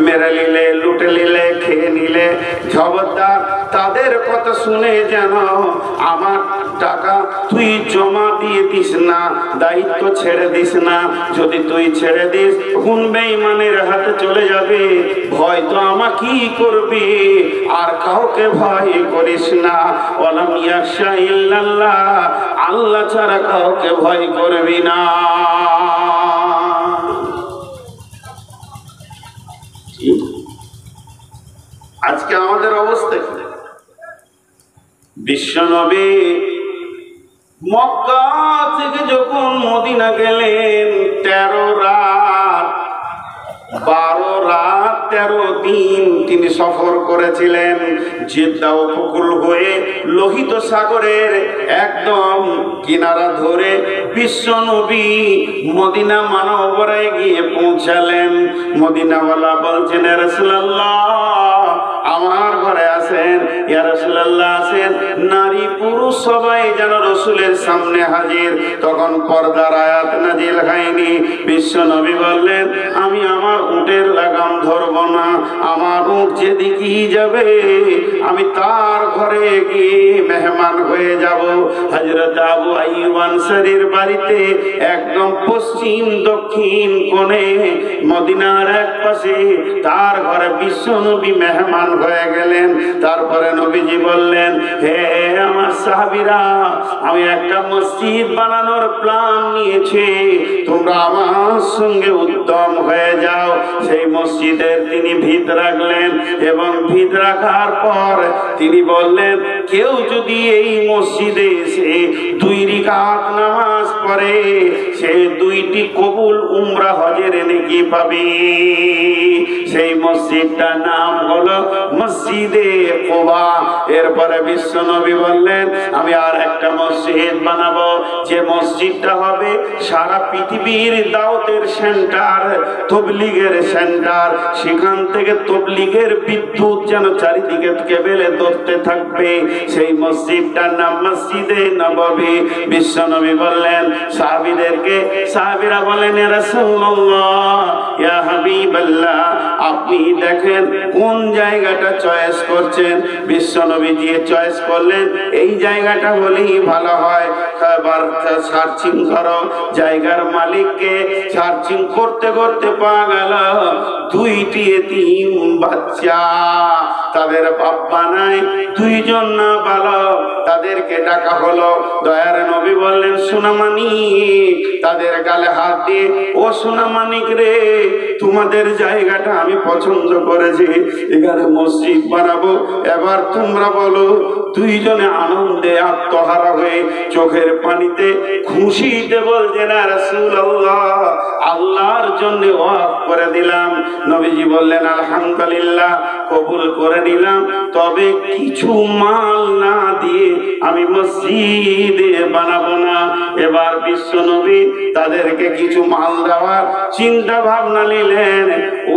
মেরে নিলে, লুটে নিলে, খেয়ে নিলে, খবরদার তাদের কথা শুনে যেন আমার টাকা তুই জমা দিয়ে দিস না, দায়িত্ব ছেড়ে দিস না। যদি তুই ছেড়ে দিস, কোন বেঈমানের হাতে চলে যাবে, ভয় তো আমাকেই করবি, আর কাউকে ভয় করিস না। ওয়ালাম ইয়াখশা ইল্লাল্লাহ, আল্লাহ ছাড়া কাউকে ভয় করবি না। আজকে আমাদের অবস্থা কি? বিশ্বনবী মক্কা থেকে যখন মদিনা গেলেন, 13 রাত 12 রাত 13 দিন তিনি সফর করেছিলেন। জেদ্দা উপকূল হয়ে লোহিত সাগরের একদম কিনারা ধরে বিশ্বনবী মদিনা মানবরায় গিয়ে পৌঁছালেন। মদিনাওয়ালা বলছেন, ইয়া রাসূলুল্লাহ আমার ঘরে আসেন, ইয়া রাসূলুল্লাহ আসেন। নারী পুরুষ সবাই যেন রসুলের সামনে হাজির। তখন পর্দার আয়াত নাজিল হয়নি। বিশ্বনবী বললেন, আমি আমার উটের লাগাম ধরব না, আমার উট যেদিকেই যাবে আমি তার ঘরে গিয়ে মেহমান হয়ে যাব। হযরত আবু আইয়ুব আনসারীর বাড়িতে একদম পশ্চিম দক্ষিণ কোণে মদিনার এক পাশে তার ঘরে বিশ্বনবী মেহমান হয়ে গেলেন। তারপরে নবীজি বললেন, হে আমার সাহাবীরা, আমি একটা মসজিদ বানানোর প্ল্যান নিয়েছি, তোমরা আমার সঙ্গে উদ্যম হয়ে যাও। সেই মসজিদের তিনি ভিত রাখলেন, এবং ভিত রাখার পর তিনি বললেন, কেউ যদি এই মসজিদে এসে 2 রাকাত নামাজ পড়ে, সে 2টি কবুল উমরা হজের নেকি পাবে। সেই মসজিদটার নাম হলো মসজিদে কুবা। এরপরে বিশ্বনবী বললেন, আমি আর একটা মসজিদ বানাবো, যে মসজিদটা হবে সারা পৃথিবীর দাওয়াতের সেন্টার, তবলিগের সেন্টার। সেখান থেকে তবলিগের বিদ্যুৎ যেন চারিদিকে কেবেলে ধরতে থাকবে। সেই মসজিদটার নাম মসজিদে নববী। বিশ্বনবী বললেন সাহাবীদেরকে, সাহাবীরা বলেন, ইয়া রাসূলুল্লাহ, ইয়া হাবিব হাবিবাল্লাহ, আপনি দেখেন কোন জায়গাটা চয়েস করছেন। বিশ্বনবীজি চয়েস করলেন এই জায়গাটা হলেই ভালো হয়। এবার সার্চিং করো, জায়গার মালিককে সার্চিং করতে করতে পাওয়া গেল দুইটি এতিম বাচ্চা, তাদের বাবা নাই, দুইজন না বালক, তাদেরকে ডাকা হলো। দয়ার নবী বললেন সোনামানিক, তাদের গালে হাত দিয়ে, ও সোনামানিক রে, তোমাদের জায়গাটা আমি পছন্দ করেছি, এখানে মসজিদ বানাবো, এবার তোমরা বলো। দুইজনে আনন্দে আত্মহারা হয়ে চোখের পানিতে খুশিতে বলছে না রাসূলুল্লাহ, আল্লাহর জন্য ওয়াকফ করে দিলাম। নবীজি বললেন আলহামদুলিল্লাহ, কবুল করে নিলাম, তবে কিছু মাল না দিয়ে আমি মসজিদে বানাবো না। এবার বিশ্ব নবী তাদেরকে কিছু মাল দেওয়ার চিন্তা ভাবনা নিলেন।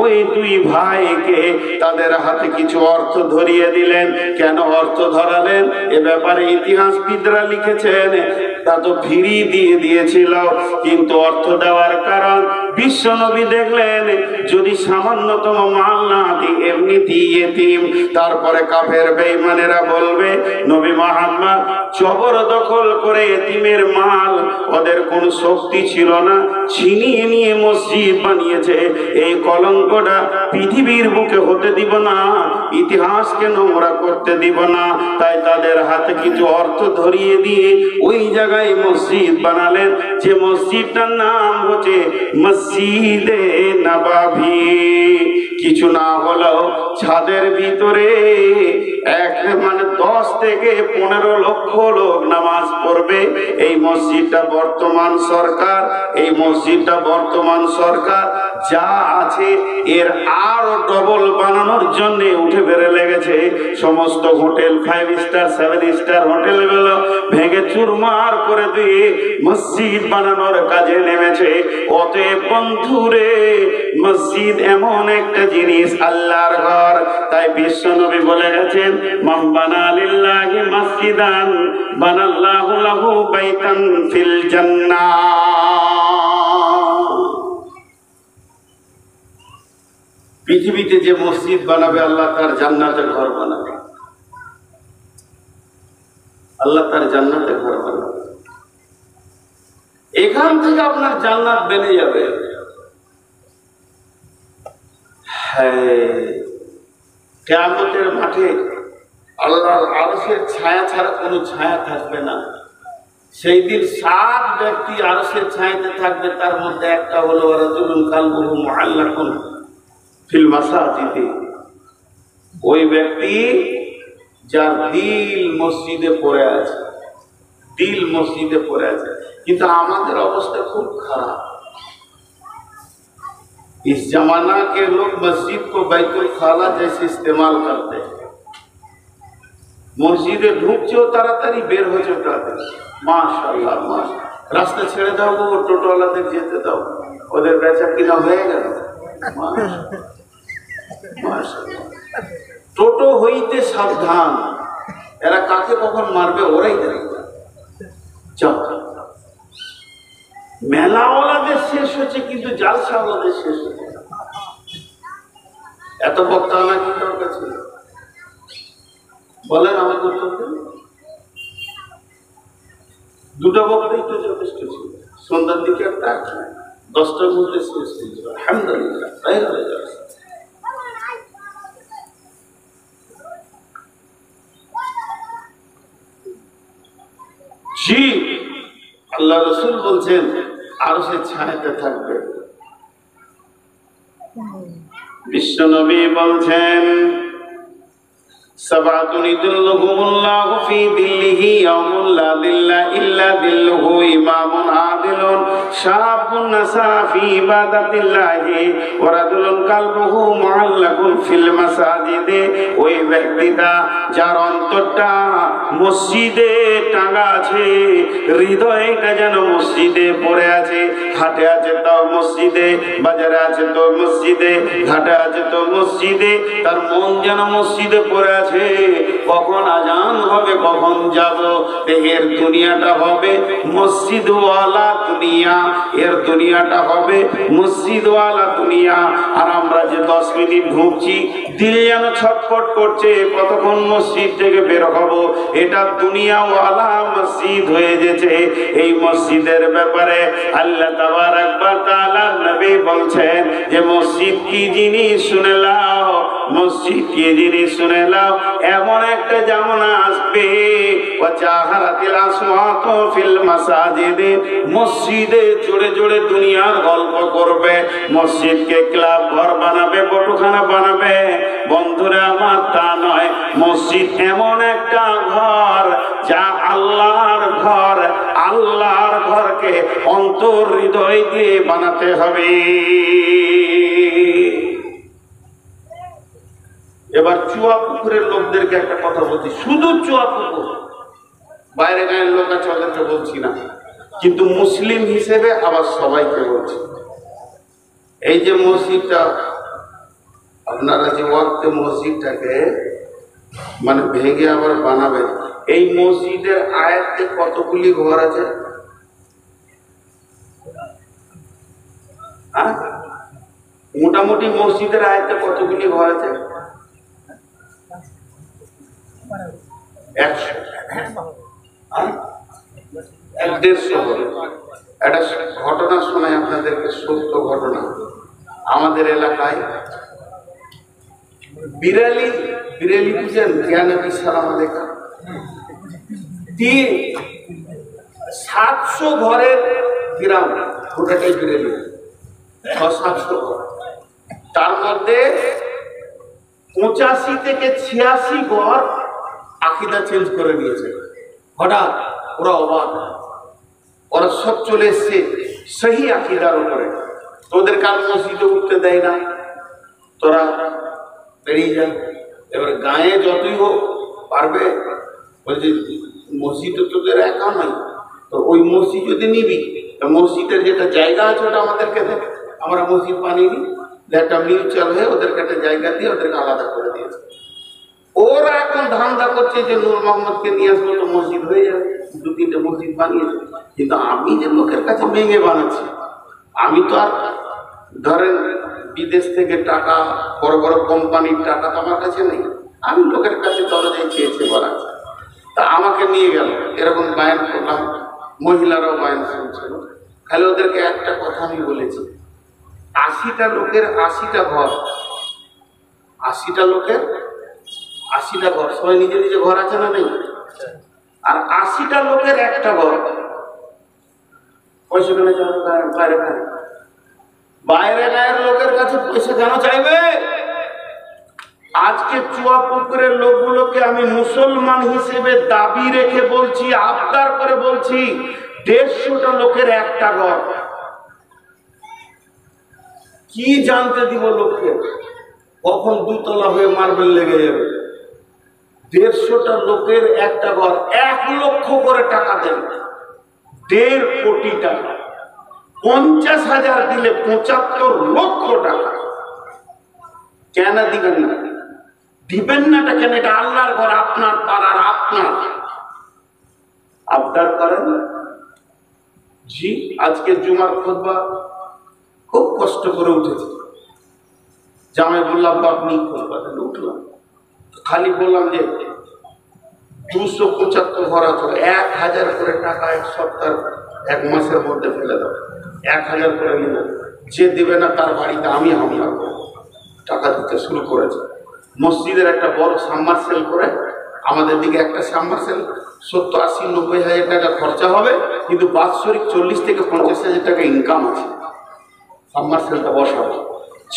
ওই দুই ভাইকে তাদের হাতে কিছু অর্থ ধরিয়ে দিলেন। কেন অর্থ ধরালেন এ ব্যাপারে ইতিহাসবিদরা লিখেছেন, তা তো ফিরি দিয়ে দিয়েছিল, কিন্তু অর্থ দেওয়ার কারণ বিশ্ব নবী দেখলেন যদি সামান্যতম মাল না দিই এমনি দিয়ে দিম, তারপরে কাফের বেঈমানেরা বলবে নবী মুহাম্মদ জবরদখল করে এতিমের মাল, ওদের কোনো শক্তি ছিল না, ছিনিয়ে নিয়ে মসজিদ বানিয়েছে, এই কলঙ্কটা পৃথিবীর বুকে হতে দিব না, ইতিহাসকে নোংরা করতে দিব না। তাই তাদের হাতে কিছু অর্থ ধরিয়ে দিয়ে ওই জায়গায় মসজিদ বানালেন, যে মসজিদটার নাম হচ্ছে মসজিদে নববী। কিছু না হলেও ছাদের ভিতরে 10 থেকে 15 লক্ষ লোক নামাজ পড়বে। এই মসজিদটা বর্তমান সরকার যা আছে এর আরো ডবল বানানোর জন্য উঠে বেড়ে লেগেছে। সমস্ত হোটেল 5 স্টার 7 স্টার হোটেলগুলো ভেঙে চুরমার করে দিয়ে মসজিদ বানানোর কাজে নেমেছে। অতএব বন্ধুরে, মসজিদ এমন একটা জিনিস, আল্লাহর ঘর। তাই বিশ্ব নবী বলে গেছেন, মান বানা লিল্লাহি মসজিদান বানাল্লাহু লাহু বাইতান ফিল জান্নাহ। পৃথিবীতে যে মসজিদ বানাবে আল্লাহ তার জান্নাতের ঘর বানাবে, আল্লাহ তার জান্নাতের ঘর বানাবে। এখান থেকে আপনার জান্নাত বেড়ে যাবে। কিয়ামতের মাঠে আল্লাহর আরশের ছায়া ছাড়া কোনো ছায়া থাকবে না। সেই দিন 7 ব্যক্তি আরশের ছায়াতে থাকবে, তার মধ্যে একটা হলো রাজুলুন কালবুহু মুআল্লাকুন ফিল মাসাজিদে। ওই ব্যক্তি যার দিল মসজিদে পড়ে আছে, দিল মসজিদে পড়ে আছে। কিন্তু আমাদের অবস্থা খুব খারাপ। इस जमाना के लोग मस्जिद को बैतुल खाला जैसे इस्तेमाल करते हैं। মসজিদে ঢুকছেও তাড়াতাড়ি, বের হয়ে যাবে মাশাআল্লাহ, রাস্তা ছেড়ে দাও গো, টোটোওয়ালাদের যেতে দাও, ওদের বেচা কিনা হয়ে গেল। মাশাআল্লাহ, টোটো হইতে সাবধান, এরা কাকে কখন মারবে ওরাই জানে। যাও, মেলাওয়ালাদের শেষ হচ্ছে, কিন্তু জালসাওয়ালাদের শেষ হচ্ছে। এত বক্তা না কি দরকার ছিল? বলেন আমাকে উত্তর দিন। 2টা বক্তাই তো যথেষ্ট ছিল। সন্ধ্যার দিকে একটা, 10টার মধ্যে শেষ হয়েছিল। আলহামদুলিল্লাহ, তাই হয়ে যাচ্ছে। জি, আল্লাহ রাসূল বলছেন আরশের ছায়াতে থাকবে। বিশ্বনবী বলছেন সাবাতুন ইদুল্লুহুমুল্লাহু ফি দিল্লিহি ইয়াউমুল লা দিল্লা ইল্লা দিল্লুহু, ইমামুন আদিলুন শাবুন নাসা ফি ইবাদাতিল্লাহি ওয়া রাজুলুন কালবুহু মুআল্লাকুন ফিল মাসাজিদে। ওই ব্যক্তিটা যার অন্তরটা মসজিদে টাঙা আছে, হৃদয়টা যেন মসজিদে পড়ে আছে, হাটে আছে তো মসজিদে, বাজারে আছে তো মসজিদে, ঘাটে আছে তো মসজিদে, তার মন যেন মসজিদে পড়ে আছে। কখন আজান হবে, কখন যাব, এর দুনিয়াটা হবে মসজিদওয়ালা দুনিয়া। এর দুনিয়াটা হবে মসজিদওয়ালা দুনিয়া। আর আমরা যে 10 মিনিট ঢুকছি, দিল যেন ছটফট করছে কতক্ষণ মসজিদ থেকে বের হব। এটা দুনিয়াওয়ালা মসজিদ হয়ে গেছে। এই মসজিদের ব্যাপারে আল্লাহ তাবারাক ওয়া তাআলা নবী বলছেন যে মসজিদ কি জিনিস শুনে নাও, মসজিদ কি জিনিস শুনে নাও। এমন একটা জামানা আসবে ওয়াজাহারাতিল আসওয়াতু ফিল মাসাজিদে, মসজিদে জোরে জোরে দুনিয়ার গল্প করবে, মসজিদকে ক্লাব ঘর বানাবে, বটখানা বানাবে। বন্ধুরা আমার, তা নয়, মসজিদ এমন একটা ঘর যা আল্লাহর ঘর। আল্লাহর ঘরকে অন্তর হৃদয় দিয়ে বানাতে হবে। এবার চুয়া পুকুরের লোকদেরকে একটা কথা বলছি, শুধু চুয়া পুকুর, বাইরে গায়ের লোক আছে ওদেরকে বলছি না, কিন্তু মুসলিম হিসেবে আবার সবাইকে বলছি। এই যে মসজিদটা আপনারা যে ওয়াক্তে মসজিদটাকে মানে ভেঙে আবার বানাবেন, এই মসজিদের আয়াতে কতগুলি ঘর আছে? মোটামুটি মসজিদের আয়াতে কতগুলি ঘর আছে? 100-150 হবে। একটা ঘটনা শোনায় আপনাদেরকে, সত্য ঘটনা। আমাদের এলাকায় বিড়ালি বুঝেন, জ্ঞান সালাম দেখা 700 ঘরের গ্রাম, গোটাটাই বিড়ালি, 600-700 ঘর। তার মধ্যে 85 থেকে 86 ঘর আকিদা চেঞ্জ করে দিয়েছে। হঠাৎ ওরা অবাক, ওরা সব চলে এসছে সহি আকিদার উপরে। তোদের কাল মসজিদে উঠতে দেয় না, তোরা বেরিয়ে যান। এবার গায়ে যতই হোক পারবে, বলছে মসজিদ তোদের একা নয়, তো ওই মসজিদ যদি নিবি, তো মসজিদের যেটা জায়গা আছে ওটা আমাদেরকে দেবে। আমরা মসজিদ বানিয়ে নিই, একটা মিউচুয়াল হয়ে ওদেরকে একটা জায়গা দিয়ে ওদেরকে আলাদা করে দিয়েছে। ওরা এখন ধান্দা করছে যে নূর মোহাম্মদকে নিয়ে আসবো তো মসজিদ হয়ে যাবে, 2-3টে মসজিদ বানিয়েছে। কিন্তু আমি যে লোকের কাছে ভেঙে বানাচ্ছি, আমি তো আর ধরেন বিদেশ থেকে টাকা, বড় বড় কোম্পানির টাকা তো আমার কাছে নেই, আমি লোকের কাছে দরজায় চেয়েছে বানাচ্ছি। তা আমাকে নিয়ে গেল, এরকম বায়ান করলাম, মহিলারাও বায়ান শুনছিল। খালি ওদেরকে একটা কথা আমি বলেছি, 80টা লোকের 80টা ঘর, 80টা লোকের 80টা ঘর, সবাই নিজে নিজে ঘর আছে না নেই? আর 80টা লোকের একটা ঘর। পয়সা কেন চাইবে? বাইরে গায়ের লোকের কাছে পয়সা কেন চাইবে? আজকে চুয়া পুকুরের লোকগুলোকে আমি মুসলমান হিসেবে দাবি রেখে বলছি, আবদার করে বলছি, 150টা লোকের একটা ঘর। কি জানতে দিব লোককে? কখন 2 তলা হয়ে মার্বেল লেগে যাবে। 150টা লোকের একটা ঘর, 1 লক্ষ করে টাকা দেন, 1.5 কোটি টাকা। 50,000 দিলে 75 লক্ষ টাকা। কেন দিবেন না? দিবেন না কেন? এটা আল্লাহর ঘর, আপনার পাড়ার, আপনার। আবদার করেন। জি, আজকে জুমার খুতবা খুব কষ্ট করে উঠেছে। জামাই বললাম আপনি খুতবা দেন, উঠলাম। খালি বললাম যে 275 ঘর আছে, 1000 করে টাকা 1 সপ্তাহ 1 মাসের মধ্যে ফেলে দাও, 1000 করে নিল। যে দেবে না তার বাড়িতে আমি হামলা করব। টাকা দিতে শুরু করেছে। মসজিদের একটা বড় সাবমার্সেল করে, আমাদের দিকে একটা সাবমার্সেল 70-80-90 হাজার টাকা খরচা হবে, কিন্তু বাৎসরিক 40 থেকে 50 হাজার টাকা ইনকাম আছে। সাবমার্সেলটা বসাবো,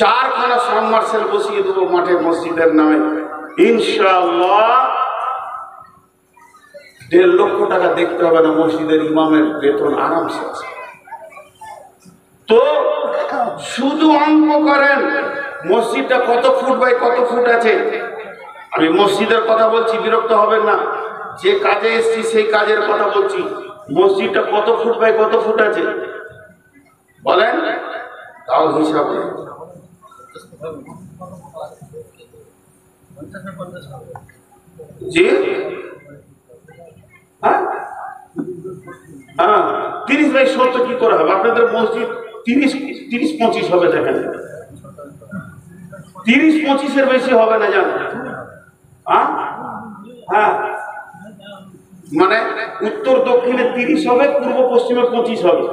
4খানা সাবমার্সেল বসিয়ে দেবো মাঠে মসজিদের নামে, ইনশাআল্লাহ 1.5 লক্ষ টাকা দেখতে হবে না, মসজিদের ইমামের বেতন আরামসে আছে। তো শুধু অঙ্ক করেন, মসজিদটা কত ফুট বাই কত ফুট আছে। আমি মসজিদের কথা বলছি, বিরক্ত হবেন না, যে কাজে এসছি সেই কাজের কথা বলছি। মসজিদটা কত ফুট বাই কত ফুট আছে বলেন, তাও হিসাব নেই। জি, হ্যাঁ, 30/70 কি করে হবে? আপনাদের মসজিদ 30-25 হবে, দেখেন 30-25-এর বেশি হবে না জান? হ্যাঁ, মানে উত্তর দক্ষিণে 30 হবে, পূর্ব পশ্চিমে 25 হবে।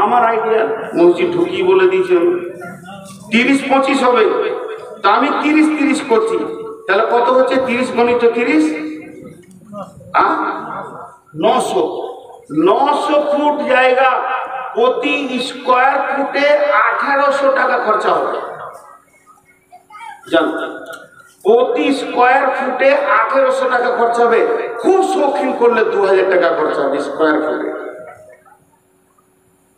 আমার আইডিয়া, মসজিদ ঢুকিয়ে বলে দিয়েছি 30-25 হবে। তা আমি 30-30 করছি, তাহলে কত হচ্ছে? 30 × 30 900 ফুট জায়গা, প্রতি স্কোয়ার ফুটে 1800 টাকা খরচা হবে। জানতেন? প্রতি স্কোয়ার ফুটে 1800 টাকা খরচা হবে। খুব শৌখিন করলে 2000 টাকা খরচা হবে স্কোয়ার ফুটে।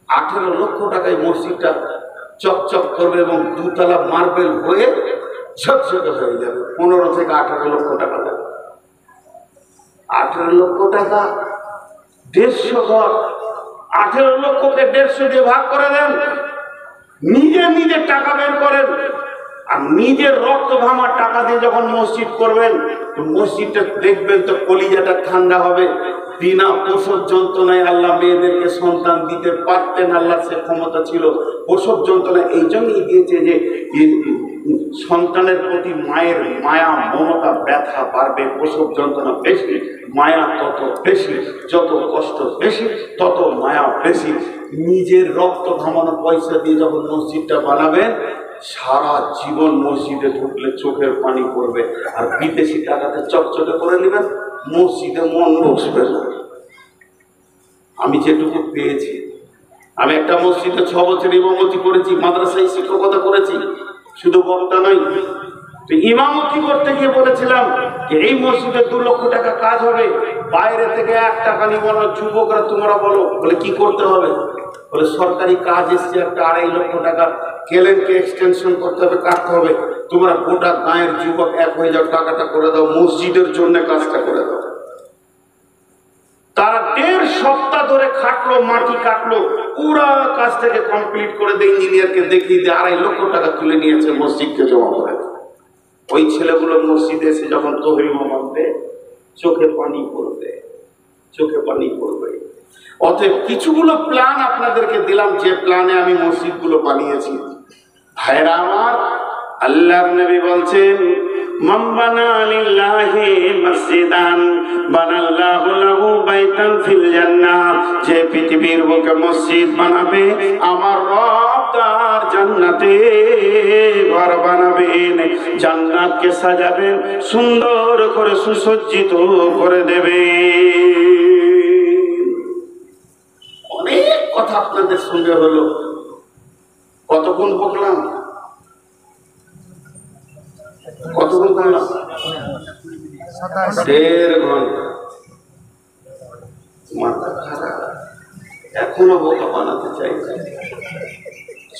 18 লক্ষ টাকায় মসজিদটা চকচক করবে এবং 2 তলা মার্বেল হয়ে ঝকঝকে হয়ে যাবে। 15 থেকে 18 লক্ষ টাকা লাগবে। 18 লক্ষ টাকা 150 ঘর। 18 লক্ষকে 150 দিয়ে ভাগ করে দেন। নিজে টাকা বের করেন, আর নিজের রক্ত ঘামার টাকা দিয়ে যখন মসজিদ করবেন, তো মসজিদটা দেখবেন তো কলিজাটা ঠান্ডা হবে। বিনা প্রসব যন্ত্রণায় আল্লাহ মেয়েদেরকে সন্তান দিতে পারতেন, আল্লাহ সে ক্ষমতা ছিল। প্রসব যন্ত্রণা এই জন্যই দিয়েছে যে সন্তানের প্রতি মায়ের মায়া মমতা ব্যথা বাড়বে। প্রসব যন্ত্রণা বেশি, মায়া তত বেশি। যত কষ্ট বেশি, তত মায়া বেশি। নিজের রক্ত ঘামানো পয়সা দিয়ে যখন মসজিদটা বানাবেন, সারা জীবন মসজিদে ঢুকলে চোখের পানি পড়বে। আর বিদেশি টাকাতে চকচকে করে নেবেন, মসজিদে মন বসবে না। আমি যেটুকু পেয়েছি, আমি একটা মসজিদে 6 বছর ইমামতি করেছি, মাদ্রাসায় শিক্ষকতা করেছি, শুধু বক্তা নয়। তো ইমামতি করতে গিয়ে বলেছিলাম যে এই মসজিদে 2 লক্ষ টাকা কাজ হবে, বাইরে থেকে 1 টাকা নিব না। যুবকরা তোমরা বলো, বলে কি করতে হবে? বলে সরকারি কাজ এসছে একটা 2.5 লক্ষ টাকা, কেলেনকে এক্সটেনশন করতে হবে, কাটতে হবে। তোমরা গোটা গাঁয়ের যুবক এক হয়ে যাও, টাকাটা করে দাও, মসজিদের জন্য কাজটা করে দাও। তারা 1.5 সপ্তাহ ধরে খাটলো, মাটি কাটলো, পুরা কাজটাকে কমপ্লিট করে দিয়ে ইঞ্জিনিয়ারকে দেখিয়ে দিয়ে 2.5 লক্ষ টাকা তুলে নিয়েছে, মসজিদকে জমা করে। ওই ছেলেগুলো মসজিদে এসে যখন তহরিমা বাঁধবে, চোখে পানি পড়বে, চোখে পানি পড়বে। অতএব কিছুগুলো প্ল্যান আপনাদেরকে দিলাম, যে প্ল্যানে আমি মসজিদগুলো বানিয়েছি। ভাইরা আমার, আল্লাহর নবী বলছেন, মান বানা লিল্লাহি মসজিদান বানাল্লাহু লাহু বাইতান ফিল জান্নাহ। যে পৃথিবীর বুকে মসজিদ বানাবে, আমার রব তার জান্নাতে ঘর বানাবেন, জান্নাতকে সাজাবেন, সুন্দর করে সুসজ্জিত করে দেবে। অনেক কথা আপনাদের সঙ্গে হলো, কতক্ষণ বকলাম? কতক্ষণ বললাম? 1.5 ঘন্টা। মাথা খারাপ, এখনো বোকা বানাতে চাইছে।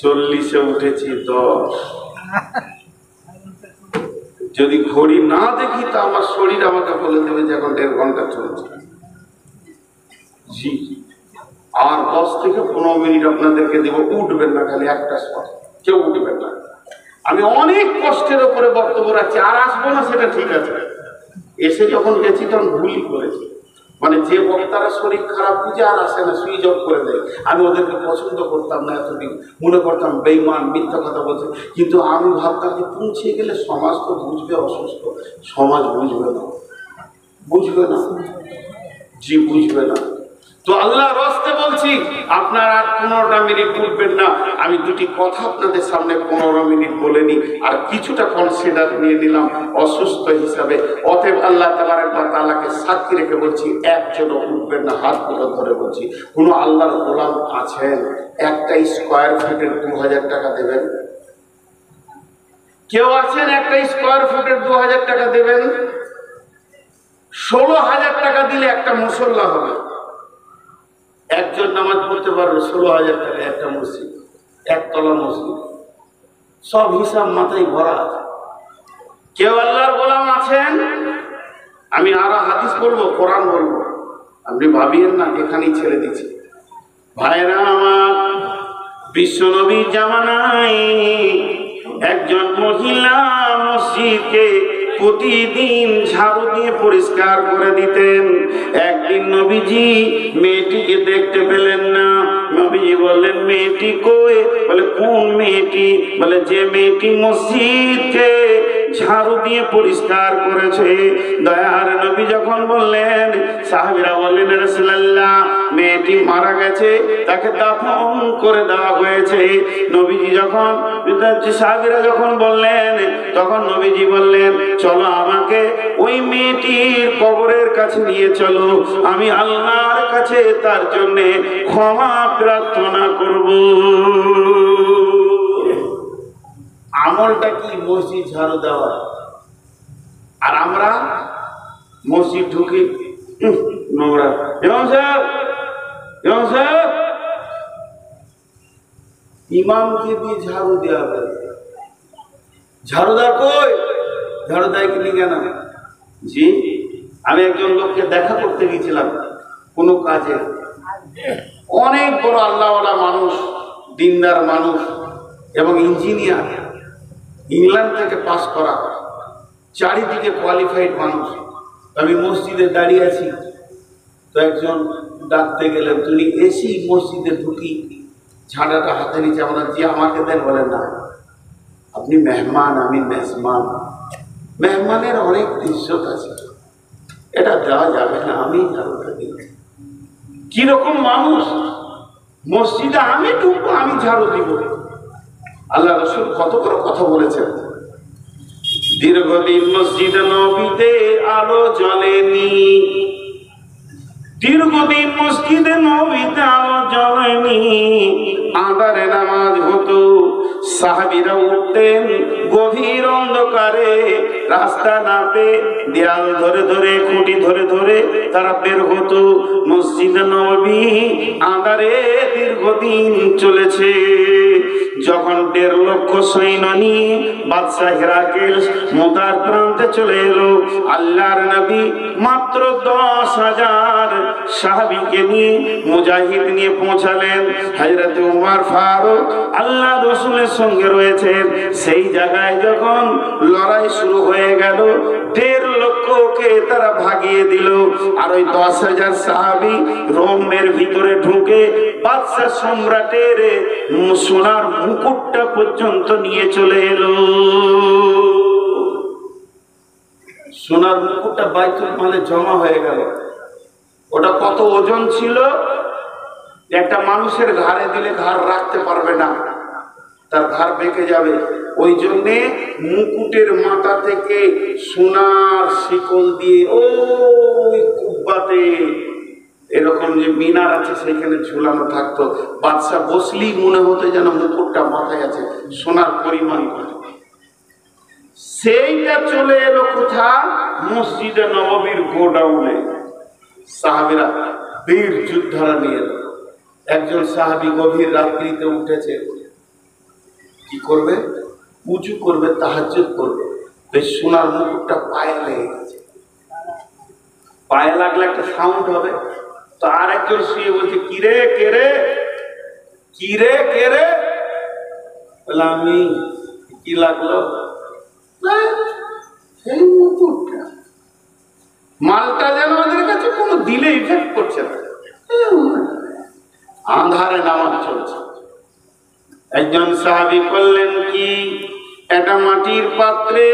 40-এ উঠেছি 10। যদি ঘড়ি না দেখি তো আমার শরীর আমাকে বলে দেবে যে এখন 1.5 ঘন্টা চলছে। জি, আর 10 থেকে 15 মিনিট আপনাদেরকে দেবো। উঠবেন না, খালি একটা শট, কেউ উঠবেন না। আমি অনেক কষ্টের উপরে বক্তব্য রাখছি, আর আসবো না সেটা ঠিক আছে। এসে যখন গেছি তখন ভুলই করেছি। মানে যে বক্তারা শরীর খারাপ বুঝে আর আসে না, সুইচ অফ করে দেয়। আমি ওদেরকে পছন্দ করতাম না এতদিন, মনে করতাম বেঈমান, মিথ্যা কথা বলছে। কিন্তু আমি ভাবতাম যে পৌঁছে গেলে সমাজ তো বুঝবে অসুস্থ, সমাজ বুঝবে না, বুঝবে না, জি বুঝবে না। তো আল্লাহ রাস্তে বলছি, আপনারা আর 15টা মিনিট উঠবেন না। আমি 2টি কথা আপনাদের সামনে 15 মিনিট বলে নিই, আর কিছুটা কনসিডার নিয়ে নিলাম অসুস্থ হিসাবে। অতএব আল্লাহ তাবারক ওয়া তাআলাকে সাক্ষী রেখে বলছি, একজনও উঠবেন না। হাত তুলে ধরে বলছি, কোনো আল্লাহর গোলাম আছেন একটা স্কোয়ার ফুটের 2000 টাকা দেবেন? কেউ আছেন একটা স্কোয়ার ফুটের 2000 টাকা দেবেন? 16,000 টাকা দিলে একটা মুসল্লা হবে, একজন নামাজ পড়তে পারবে। 16,000 টাকা একটা মসজিদ, 1 তলা মসজিদ। সব হিসাব মাথায় ভরা আছে। কেউ আল্লাহর গোলাম আছেন? আমি আরো হাদিস বলবো, কোরআন বলবো, আপনি ভাবিয়েন না, এখানেই ছেড়ে দিচ্ছি। ভাইরা আমার, বিশ্বনবীর জামানায় একজন মহিলা মসজিদকে প্রতিদিন ঝাড়ু দিয়ে পরিষ্কার করে দিতেন। একদিন নবীজি মেয়েটিকে দেখতে পেলেন না। নবীজি বললেন, মেয়েটি কই? বলে, কোন মেয়েটি? বলে, যে মেয়েটি মসজিদকে ঝাড়ু দিয়ে পরিষ্কার করেছে। দয়ার নবী যখন বললেন, সাহাবীরা বললেন, রাসূলুল্লাহ, মেয়েটি মারা গেছে, তাকে দাফন করে দেওয়া হয়েছে। নবীজি যখন সাহাবীরা যখন বললেন, তখন নবীজি বললেন, চলো আমাকে ওই মেয়েটির কবরের কাছে নিয়ে চলো, আমি আল্লাহর কাছে তার জন্য ক্ষমা প্রার্থনা করব। আমলটা কি? মসজিদ ঝাড়ু দেওয়া। আর আমরা মসজিদ ঢুকি নোংরা। ইমাম সাহেব, ইমাম সাহেব, ইমামকে দিয়ে ঝাড়ু দেওয়া হবে। ঝাড়ুদার কই? ঝাড়ু দেয় কি কেন? জি, আমি একজন লোককে দেখা করতে গিয়েছিলাম কোনো কাজে। অনেক বড় আল্লাহওয়ালা মানুষ, দিনদার মানুষ এবং ইঞ্জিনিয়ার, ইংল্যান্ড থেকে পাস করা, চারিদিকে কোয়ালিফাইড মানুষ। আমি মসজিদে দাঁড়িয়ে আছি, তো একজন ডাকতে গেলেন, তুমি এসি মসজিদে ঢুকি, ঝাঁটাটা হাতে নিচে। আমরা যে আমাকে দেন, বলেন না, আপনি মেহমান, আমি মেজমান। মেহমানের অনেক ইজ্জত আছে, এটা দেওয়া যাবে না, আমি ঝাড়ুটা দিচ্ছি। কিরকম মানুষ! মসজিদে আমি ঢুকবো, আমি ঝাড়ু দিব। আল্লাহ রাসূল কত করে কথা বলেছেন। দীর্ঘদিন মসজিদ নবীতে আলো জ্বলেনি, দীর্ঘদিন মসজিদে নবীতে আলো জ্বলেনি। আঁধারে নামাজ হতো, সাহাবীরা উঠতেন গভীর অন্ধকারে, রাস্তা না পেয়ে দেয়াল ধরে ধরে, খুঁটি ধরে ধরে তারা বের হতো। মসজিদে নববী আঁধারে দীর্ঘদিন চলেছে। যখন 1.5 লক্ষ সৈন্য নিয়ে বাদশাহ হেরাকেল মক্কার প্রান্তে চলে এলো, আল্লাহর নবী মাত্র 10,000 সাহাবীকে নিয়ে, মুজাহিদ নিয়ে পৌঁছালেন। হযরত উমর ফারুক আল্লাহ রাসূলের সঙ্গে রয়েছেন। সেই জায়গায় যখন লড়াই শুরু হয়ে গেল, 1.5 লক্ষকে তারা ভাগিয়ে দিল। আর ওই 10,000 সাহাবী রোমের ভিতরে ঢুকে বাদশাহ সম্রাটের সোনার মুকুটটা পর্যন্ত নিয়ে চলে এলো। সোনার মুকুটটা বাইতুল মালে জমা হয়ে গেল। ওটা কত ওজন ছিল! একটা মানুষের ঘাড়ে দিলে ঘাড় রাখতে পারবে না, তার ঘাড় বেঁকে যাবে। ওই জন্যে মুকুটের মাথা থেকে সোনার শিকল দিয়ে ওই কুব্বাতে এরকম যে মিনার আছে সেখানে ঝুলানো থাকতো। বাদশা বসলেই মনে হতো যেন মুকুটটা মাথায় আছে, সোনার পরিমাণ। সেইটা চলে এলো কোথায়? মসজিদে নববীর গোডাউনে। সাহাবীরা বীর যোদ্ধারা নিয়ে এলো। একজন সাহাবী গভীর রাত্রিতে উঠেছে, কি করবে? উঁচু করবে, তাহাজ্জুদ করবে। বেশ সোনার মুকুটটা পায়ে লেগে গেছে। পায়ে লাগলে একটা সাউন্ড হবে। তো আর একজন শুয়ে বলছে, কিরে কেরে, কিরে কেরে? বলে, আমি। কি লাগলো? সেই মুকুটটা। মালটা যেন আমাদের কাছে কোনো দিলে ইফেক্ট করছে না। আন্ধারে নামাজ চলছে। একজন সাহাবী করলেন কি, একটা মাটির পাত্রে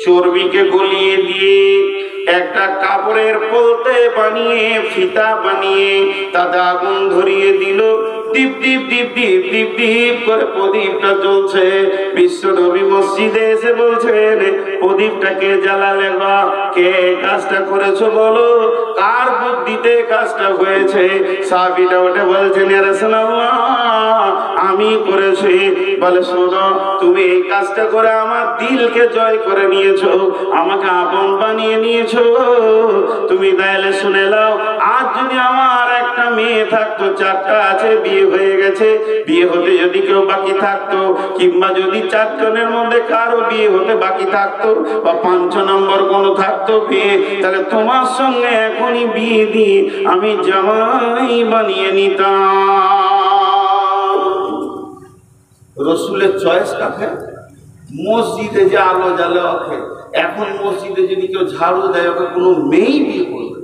চর্বিকে গলিয়ে দিয়ে একটা কাপড়ের পলতে বানিয়ে, ফিতা বানিয়ে তাতে আগুন ধরিয়ে দিল। দীপ দীপ দীপ দীপ দীপ দীপ করে প্রদীপটা জ্বলছে। বিশ্ব নবী মসজিদে এসে বলছেন, প্রদীপটাকে জ্বালালে বা কে কাজটা করেছো বলো, কার বুদ্ধিতে কাজটা হয়েছে? সাহাবীরা ওটা বলছেন, ইয়া রাসূলুল্লাহ, আমি করেছি। বলে, শোনো, তুমি এই কাজটা করে আমার দিলকে জয় করে নিয়েছো, আমাকে আপন বানিয়ে নিয়েছো। তুমি তাহলে শুনে নাও, আজ যদি আমার একটা মেয়ে থাকতো, 4টা আছে, বিয়ে হয়ে গেছে, বিয়ে হতে যদি কেউ বাকি থাকতো, কিংবা যদি 4 জনের মধ্যে কারো বিয়ে হতে বাকি থাকতো, বা 5 নম্বর কোনো থাকতো বিয়ে, তাহলে তোমার সঙ্গে এখনই বিয়ে দিয়ে আমি জামাই বানিয়ে নিতাম। রসুলের চয়েস কাকে? মসজিদে যে আলো জ্বালে ওকে, এখন মসজিদে যদি কেউ ঝাড়ু দেয় ওকে কোনো মেয়েই বিয়ে করবে,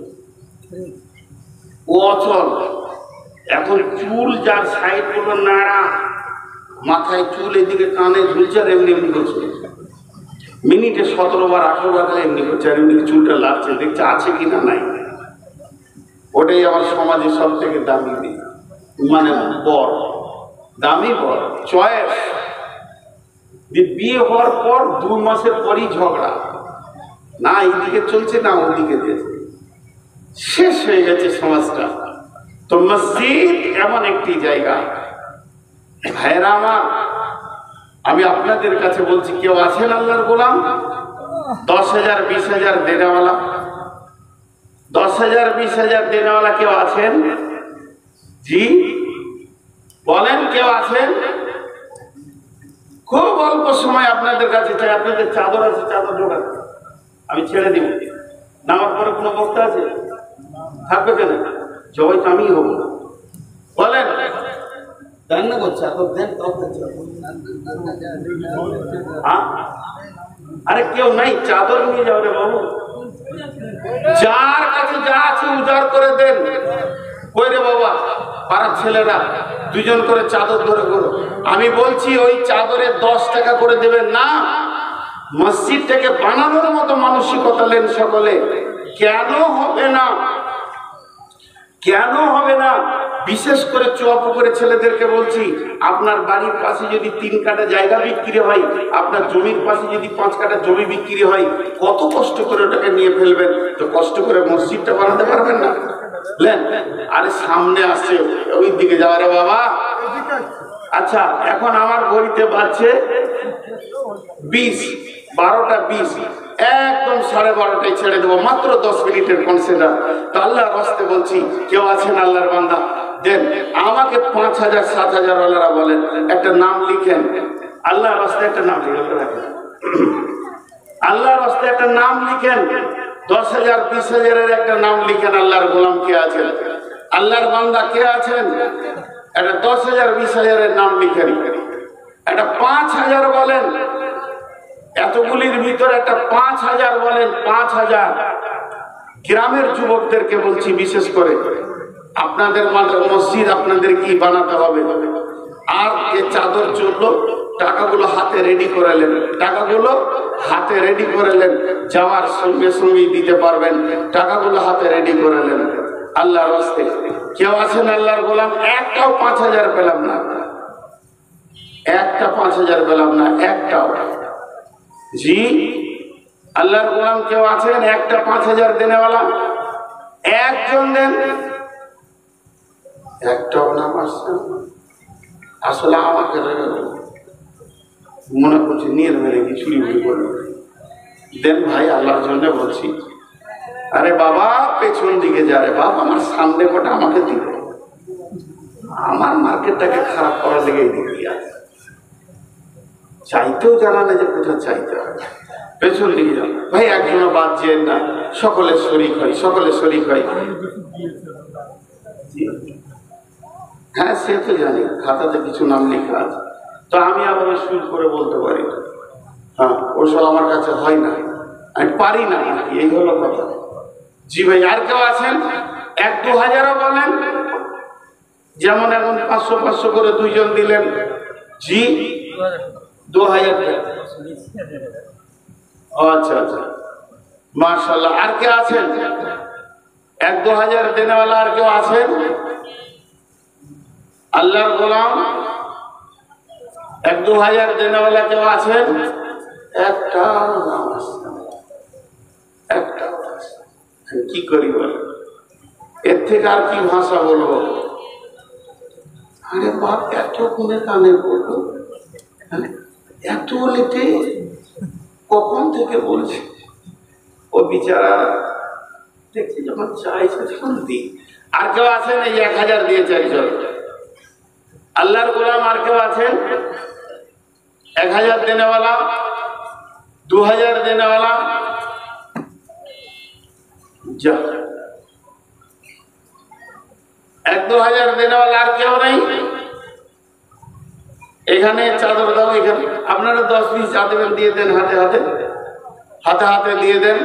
ও অচল। এখন চুল যার সাইড গুলো নাড়া, মাথায় চুল এদিকে কানে ঝুলছে আর এমনি এমনি করছে, মিনিটে 17 বার 18 বার এমনি করছে আর এমনি চুলটা লাগছে, দেখছে আছে কিনা নাই। ওটাই আমার সমাজে সব থেকে দামি দিক, মানে বর, দামি বর চয়েস। বিয়ে হওয়ার পর 2 মাসের পরই ঝগড়া, না এইদিকে চলছে না ওদিকে যেতে, শেষ হয়ে গেছে সমাজটা। তো মসজিদ এমন একটি জায়গা, ভাইরা আমার, আমি আপনাদের কাছে বলছি, কেউ আছেন আল্লাহর গোলাম 10,000 20,000 দেনেওয়ালা? 10,000 20,000 দেনেওয়ালা কেউ আছেন? জি বলেন, কেউ আছেন? খুব অল্প সময় আপনাদের কাছে চাই। আপনাদের চাদর আছে, চাদর জোগাড় আমি ছেড়ে দিব। নামার পরে কোনো বক্তা আছে? থাকবে কেন? জবাই তো আমি হব। বলেন, দেন না বলছে এখন, দেন। আরে কেউ নাই, চাদর নিয়ে যাও রে বাবু। যার কাছে যা আছে উজাড় করে দেন। কই রে বাবা, পাড়ার ছেলেরা 2জন করে চাদর ধরে করো। আমি বলছি ওই চাদরে 10 টাকা করে দেবেন না, মসজিদটাকে বানানোর মতো মানসিকতা নেন সকলে। কেন হবে না? কেন হবে না? বিশেষ করে চুয়াপুকুরের ছেলেদেরকে বলছি, আপনার বাড়ির পাশে যদি 3 কাঠা জায়গা বিক্রি হয়, আপনার জমির পাশে যদি 5 কাঠা জমি বিক্রি হয়, কত কষ্ট করে ওটাকে নিয়ে ফেলবেন, তো কষ্ট করে মসজিদটা বানাতে পারবেন না? আরে সামনে আসছে, ওই দিকে যাওয়া রে বাবা। আচ্ছা, এখন আমার ঘড়িতে বাজছে 20, 12টা 20, একদম 12:30টায় ছেড়ে দেবো, মাত্র 10 মিনিটের কনসিডার। তো আল্লাহর রাস্তে বলছি, কেউ আছেন আল্লাহর বান্দা? দেন আমাকে 5,000 7,000 ওয়ালারা বলেন, একটা নাম লিখেন, আল্লাহর রাস্তে একটা নাম লিখে রাখেন, আল্লাহর রাস্তে একটা নাম লিখেন, 10,000 20,000-এর একটা নাম লিখেন। আল্লাহর গোলাম কে আছেন? আল্লাহর বান্দা কে আছেন? একটা 10,000 20,000-এর নাম লিখেন, একটা 5,000 বলেন। এতগুলির ভিতরে একটা 5,000 বলেন, 5,000। গ্রামের যুবকদেরকে বলছি, বিশেষ করে আপনাদের মসজিদ আপনাদের কি বানাতে হবে। আর যে চাদর চললো, টাকাগুলো হাতে রেডি করালেন, টাকাগুলো হাতে রেডি করালেন, যাওয়ার সঙ্গে সঙ্গেই দিতে পারবেন, টাকাগুলো হাতে রেডি করালেন। আল্লাহর রাস্তে কেউ আছেন আল্লাহর গোলাম? একটাও 5,000 পেলাম না, একটা 5,000 পেলাম না, একটাও। জি আল্লাহর গোলাম কেউ আছেন একটা 5,000 দেনেওয়ালা? একজন দেন। একটাও নাম আসছে। আসলে আমাকে মনে করছি নিয়ে মেরে কি চুরি বুড়ি করে দেন ভাই, আল্লাহর জন্য বলছি। আরে বাবা পেছন দিকে যা রে বাবা, আমার সামনে কটা আমাকে দিল, আমার মার্কেটটাকে খারাপ করার লেগে দিবি। চাইতেও জানা না যে কোথায় চাইতে হবে, পেছন দিকে যাও ভাই, একজনও বাদ যেন না, সকলে শরিক হয়, সকলে শরিক হয়। হ্যাঁ সে তো জানি, খাতাতে কিছু নাম লেখা আছে, তো আমি আবার শুরু করে বলতে পারি না। হ্যাঁ ওসব আমার কাছে হয় না, আমি পারি না, এই হলো কথা। জি ভাই, আর কেউ আছেন? 1-2,000 বলেন, যেমন এখন 500-500 করে 2জন দিলেন। জি 2,000 টাকা। আচ্ছা আচ্ছা, মাশাআল্লাহ। আর কে আছেন 1-2,000 দেনেওয়ালা? আর কেউ আছেন? আল্লাহর গোলাম 1-2,000 দেনেওয়ালা কেউ আছেন? একটা একটা। কি করি বল, এর থেকে আর কি ভাষা বলবো? আরে বাপ, এত কোনে কানে বলবো, এত লেটে কখন থেকে বলছে। ও বিচারা দেখছি যখন চাইছে তখন দিই। আর কেউ আছেন? এই 1,000 দিয়ে 4 জন আল্লাহর গোলাম। আর কেউ আছেন 1,000 দেনেওয়ালা, 2,000 দেনেওয়ালা? যা 1-2,000 দেনেওয়ালা আর কেউ নেই? এখানে চাদর দাও, এখানে আপনারা 10-20 যা দেবেন দিয়ে দেন, হাতে হাতে হাতে হাতে দিয়ে দেন।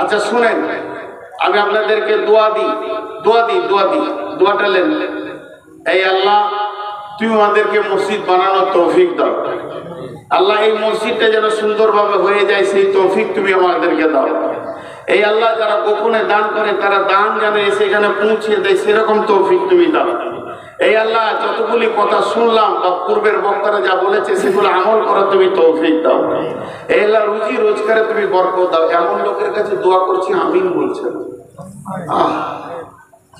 আচ্ছা শুনেন, আমি আপনাদেরকে দোয়া দিই, দোয়াটা নেন। এই আল্লাহ, তুমি আমাদেরকে মসজিদ বানানোর তৌফিক দাও। আল্লাহ, এই মসজিদটা যেন সুন্দরভাবে হয়ে যায় সেই তৌফিক তুমি আমাদেরকে দাও। এই আল্লাহ, যারা গোপনে দান করে তারা দান যেন এসে এখানে পৌঁছে দেয় সেরকম তৌফিক তুমি দাও। এই আল্লাহ, যতগুলি কথা শুনলাম বা পূর্বের বক্তারা যা বলেছে সেগুলো আমল করার তুমি তৌফিক দাও। এই আল্লাহ, রুজি রোজগারে তুমি বরকত দাও। এমন লোকের কাছে দোয়া করছি আমিন বলছেন,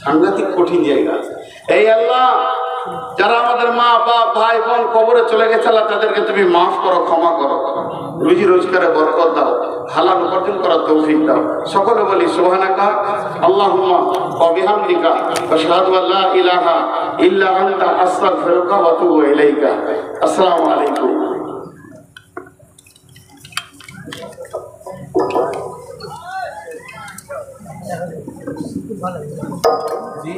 সাংঘাতিক কঠিন জায়গা। এই আল্লাহ, যারা আমাদের মা বাপ ভাই বোন কবরে চলে গেছে আল্লাহ, তাদেরকে তুমি মাফ করো, ক্ষমা করো, রুজি রোজগারে বরকত দাও, হালাল উপার্জন করার তৌফিক দাও। সকলে বলি সুবহানাকা আল্লাহুম্মা ওয়া বিহামদিকা আশহাদু আল্লা ইলাহা ইল্লা আনতা আস্তাগফিরুকা ওয়া আতুবু ইলাইকা। আসসালামু আলাইকুম। জি